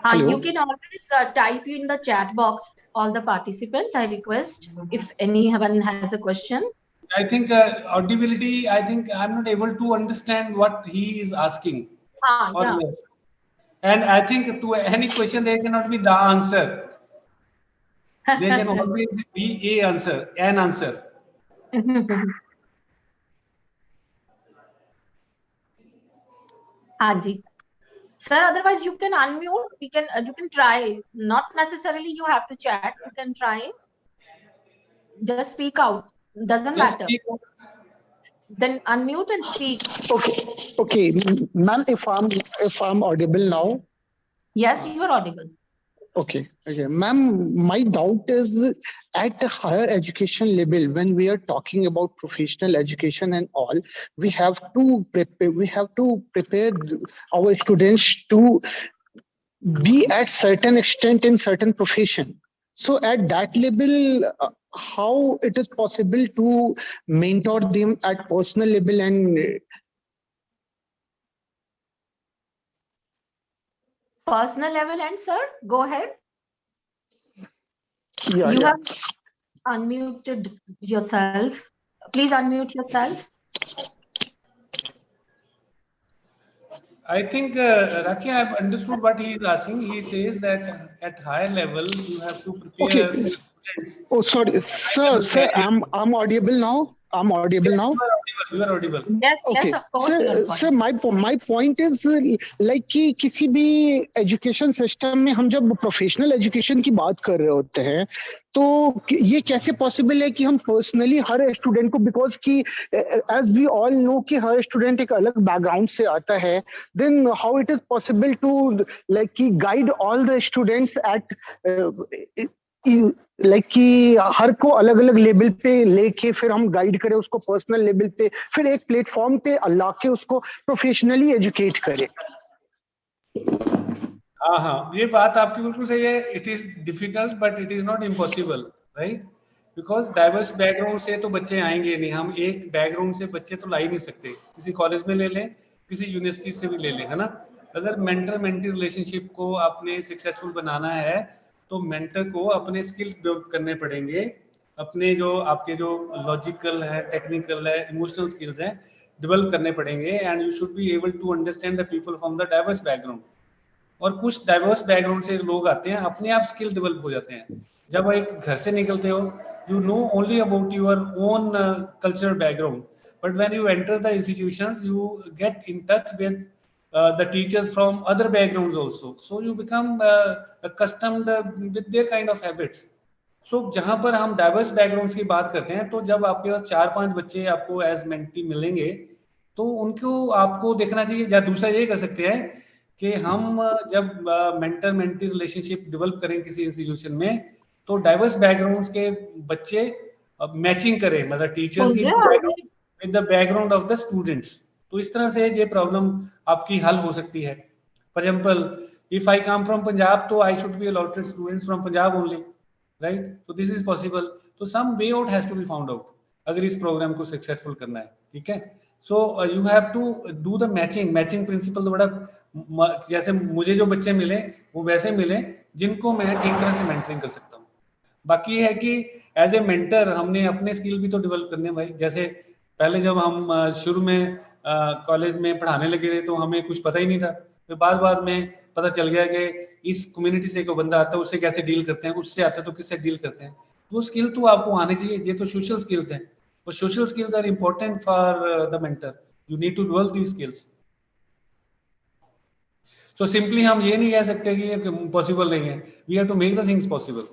Hello? You can always type in the chat box, all the participants. I request if anyone has a question. I think audibility, I think I'm not able to understand what he is asking. Yeah. And I think to any question, there cannot be the answer. There can always be an answer. हाँ जी. Sir, otherwise you can unmute. You can try. Not necessarily you have to chat. You can try. Just speak out. Doesn't Just matter. speak. Then unmute and speak. Okay, ma'am, if I'm audible now. Yes, you are audible. Okay, ma'am, my doubt is at the higher education level, when we are talking about professional education and all, we have to prepare our students to be at certain extent in certain profession. So at that level, how it is possible to mentor them at personal level and Personal level, and sir, go ahead. yeah, You yeah. have unmuted yourself. Please unmute yourself. I think, Raki, I've understood what he is asking. He says that at higher level, you have to prepare Okay. students. Oh, sorry, sir, I'm audible now. I'm audible Yes, now. you are audible. Yes, yes, Okay, of course you are sir, audible. my point is like कि किसी भी education system में हम जब professional education की बात कर रहे होते हैं तो ये कैसे पॉसिबल है कि हम पर्सनली हर स्टूडेंट को, बिकॉज कि एज वी ऑल नो कि हर स्टूडेंट एक अलग बैकग्राउंड से आता है, then how it is possible to like कि guide all the students at like कि हर को अलग अलग लेवल पे लेके फिर हम गाइड करें उसको पर्सनल लेवल पे, फिर एक प्लेटफॉर्म पे ला के उसको प्रोफेशनली एजुकेट करें. हाँ हाँ, ये बात आपकी बिल्कुल सही है. It is difficult but it is not impossible, right? Because diverse background से तो बच्चे आएंगे नहीं. हम एक बैकग्राउंड से बच्चे तो ला ही नहीं सकते. किसी कॉलेज में ले लें, किसी यूनिवर्सिटी से भी ले लें, है ना? अगर मेंटर मेंटी रिलेशनशिप को आपने सक्सेसफुल बनाना है तो मेंटर को अपने स्किल डेवलप करने पड़ेंगे. अपने जो आपके जो लॉजिकल है, टेक्निकल है, इमोशनल स्किल्स हैं, डेवलप करने पड़ेंगे. And you should be able to understand the people from the diverse background. और कुछ डाइवर्स बैकग्राउंड से लोग आते हैं, अपने आप स्किल डेवलप हो जाते हैं. जब एक घर से निकलते हो, you know only about your own cultural background, but when you enter the institutions you get in touch with the teachers from other backgrounds also, so you become accustomed with their kind of habits. So जहां पर हम diverse backgrounds की बात करते हैं, तो जब आपके पास 4-5 बच्चे आपको एज मेंटी मिलेंगे तो उनको आपको देखना चाहिए. या दूसरा ये कर सकते हैं कि हम जब मेंटर मेंटी रिलेशनशिप डेवलप करें किसी इंस्टीट्यूशन में, तो डाइवर्स बैकग्राउंड्स के बच्चे मैचिंग करें, मतलब टीचर्स की background with the background of the students. तो इस तरह से ये प्रॉब्लम आपकी हल हो सकती है. For example, if I come from Punjab, तो I should be allotted students from Punjab only, right? तो दिस इज पॉसिबल. तो some way out has to be found out अगर इस प्रोग्राम को सक्सेसफुल करना है. ठीक है? So you have to do the matching principle. तो बड़ा जैसे मुझे जो बच्चे मिले वो वैसे मिले जिनको मैं ठीक तरह से मेंटरिंग कर सकता हूँ. बाकी है कि एज ए मेंटर हमने अपने स्किल भी तो डेवलप करने भाई. जैसे पहले जब हम शुरू में कॉलेज में पढ़ाने लगे तो हमें कुछ पता ही नहीं था. फिर बाद में पता चल गया कि इस कम्युनिटी से कोई बंदा आता है उससे कैसे डील करते हैं, उससे आता है तो किससे डील करते हैं. वो स्किल तो आपको आने चाहिए. ये तो सोशल स्किल्स हैं, और social skills are important for the mentor. You need to develop these skills. So simply हम ये नहीं कह सकते कि ये पॉसिबल नहीं है. We have to make the things possible.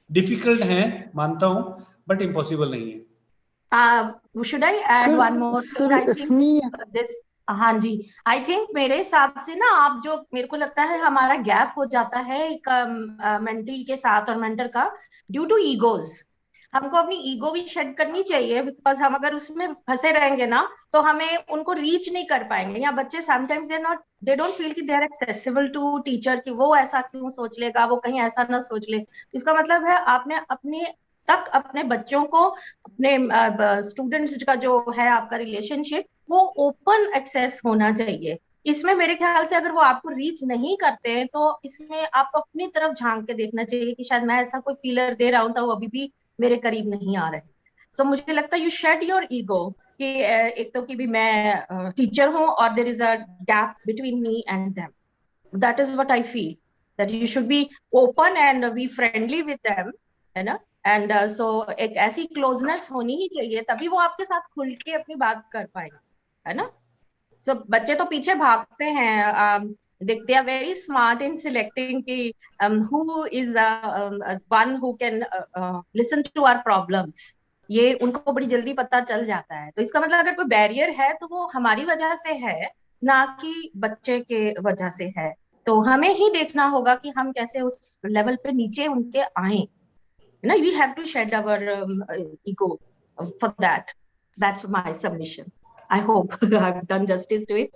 Difficult है मानता हूं, बट इम्पॉसिबल नहीं है. Should I add one more thing? I think this, हाँ जी, आई थिंक मेरे हिसाब से ना, आप जो मेरे को लगता है हमारा गैप हो जाता है एक मेंटी के साथ और मेंटर का, ड्यू टू ईगोज. हमको अपनी ईगो भी शेड करनी चाहिए, बिकॉज हम अगर उसमें फंसे रहेंगे ना तो हमें उनको रीच नहीं कर पाएंगे. या बच्चे समटाइम्स दे डोंट फील कि they are accessible to teacher, कि वो ऐसा क्यों सोच लेगा, वो कहीं ऐसा ना सोच ले. इसका मतलब है आपने अपने तक अपने बच्चों को, अपने स्टूडेंट्स का जो है आपका रिलेशनशिप, वो ओपन एक्सेस होना चाहिए. इसमें मेरे ख्याल से अगर वो आपको रीच नहीं करते हैं तो इसमें आपको अपनी तरफ झांक के देखना चाहिए कि शायद मैं ऐसा कोई फीलर दे रहा हूं तो वो अभी भी मेरे करीब नहीं आ रहे. सो मुझे लगता है यू शेड योर ईगो कि एक तो कि भी मैं टीचर हूं और there is a gap between me and them. That is what I feel, that you should be open and be friendly with them, है ना. एंड सो एक ऐसी क्लोजनेस होनी ही चाहिए, तभी वो आपके साथ खुल के अपनी बात कर पाएंगे, है ना. So बच्चे तो पीछे भागते हैं. They are very smart in selecting कि who is one who can listen to our problems. ये उनको बड़ी जल्दी पता चल जाता है. तो इसका मतलब अगर कोई बैरियर है तो वो हमारी वजह से है, ना कि बच्चे के वजह से है. तो हमें ही देखना होगा कि हम कैसे उस लेवल पे नीचे उनके आए. You know, we have to shed our ego for that. That's my submission. I hope I've done justice to it.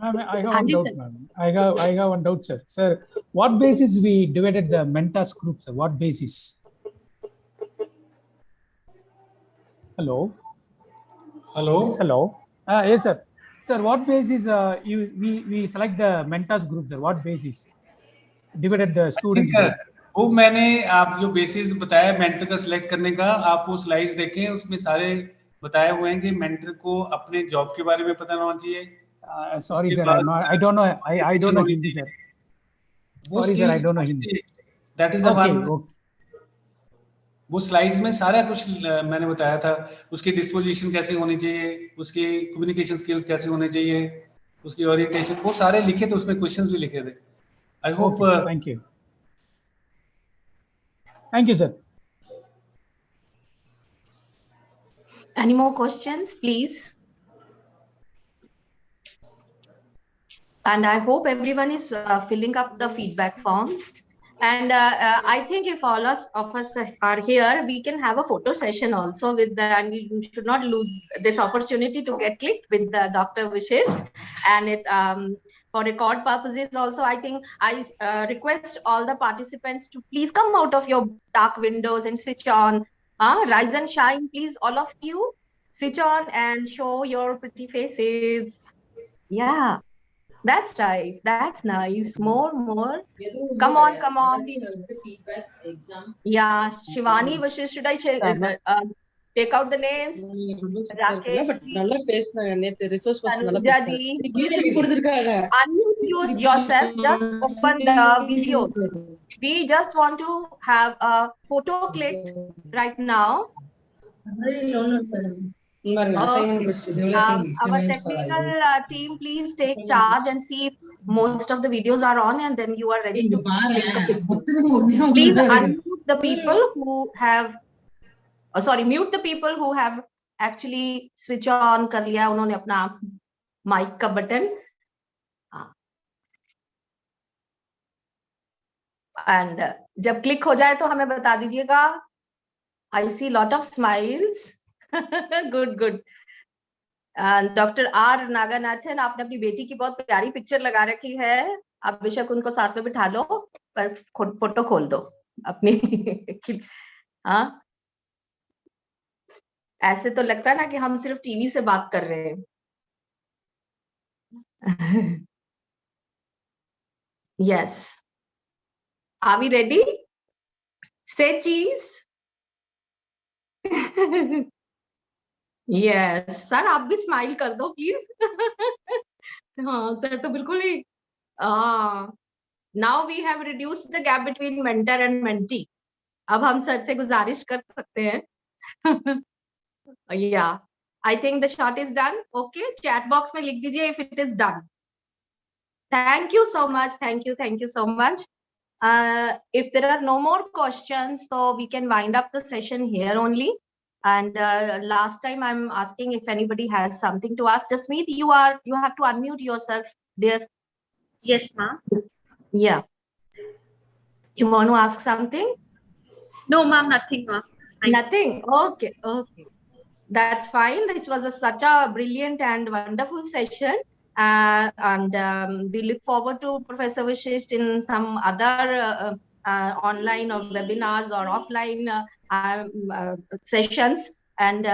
Ma'am, I have one Hanji, doubt, sir. ma'am. I have one doubt, sir. Sir, what basis we divided the mentors group, sir? What basis? Hello. Hello. Yes, sir. Sir, what basis we select the mentors group, sir? What basis? Divided the students group. वो मैंने आप जो basis बताया mentor का select करने का, आप वो स्लाइड्स देखें, उसमें सारे बताए हुए हैं कि मेंटर को अपने जॉब के बारे में पता होना चाहिए. Sorry, sir. I don't know. I don't know Hindi, sir. Sorry, sir. I don't know Hindi. That is the one. वो स्लाइड्स में सारा कुछ मैंने बताया था. उसकी डिस्पोजिशन कैसे होनी चाहिए, उसकी कम्युनिकेशन स्किल्स कैसे होने चाहिए, उसकी ओरिएंटेशन, वो सारे लिखे थे, उसमें क्वेश्चंस भी लिखे थे. I hope. Thank you. Thank you, sir. Any more questions, please? And I hope everyone is filling up the feedback forms. And I think if all of us are here, we can have a photo session also with the, and we should not lose this opportunity to get clicked with the Dr. Vishesh. And it for record purposes also, I think I request all the participants to please come out of your dark windows and switch on. Rise and shine, please, all of you. Switch on and show your pretty faces. Yeah. That's nice. That's nice. More. Come on. Yeah, Shivani, Vishesh, should I take out the names? Rakesh, unmute yourself. Just open the videos. We just want to have a photo clicked right now. Okay. Our technical team, please take charge and see if most of the videos are on, and then you are ready to click a picture. Please unmute the people who have, mute the people who have actually switch on कर लिया उन्होंने अपना mic का button. And जब click हो जाए तो हमें बता दीजिएगा. I see lot of smiles. Good. Doctor R Naganathan, आपने अपनी बेटी की बहुत प्यारी पिक्चर लगा रखी है. आप बेशक उनको साथ में बिठा लो, पर फोटो खोल दो अपनी. हाँ, ऐसे तो लगता है ना कि हम सिर्फ टीवी से बात कर रहे हैं. Yes. Are we ready? Say cheese. Yes, sir आप भी स्माइल कर दो प्लीज. हाँ सर तो बिल्कुल ही. Now we have reduced the gap between mentor and mentee. अब हम सर से गुजारिश कर सकते हैं. Yeah, I think the shot is done. Okay, chat box में लिख दीजिए if it is done. Thank you so much. Thank you so much. If there are no more questions, so we can wind up the session here only. And last time I'm asking if anybody has something to ask. Jasmeet, you have to unmute yourself, dear. Yes, ma'am. Yeah. You want to ask something? No, ma'am, nothing, ma'am. Nothing. Okay. That's fine. This was such a brilliant and wonderful session. And we look forward to Professor Vishesh in some other online or webinars or offline sessions. And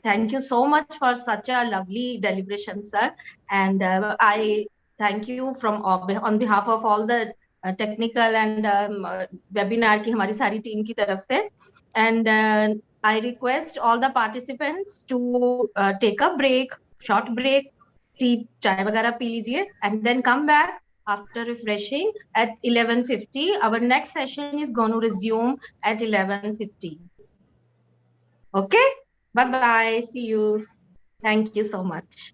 thank you so much for such a lovely deliberation, sir. And I thank you on behalf of all the technical and webinar ki hamari sari team ki taraf se. And I request all the participants to take a break, short break, tea, chai वगैरह P लीजिए, and then come back after refreshing at 11:50. Our next session is going to resume at 11:50. Okay, bye bye. See you. Thank you so much.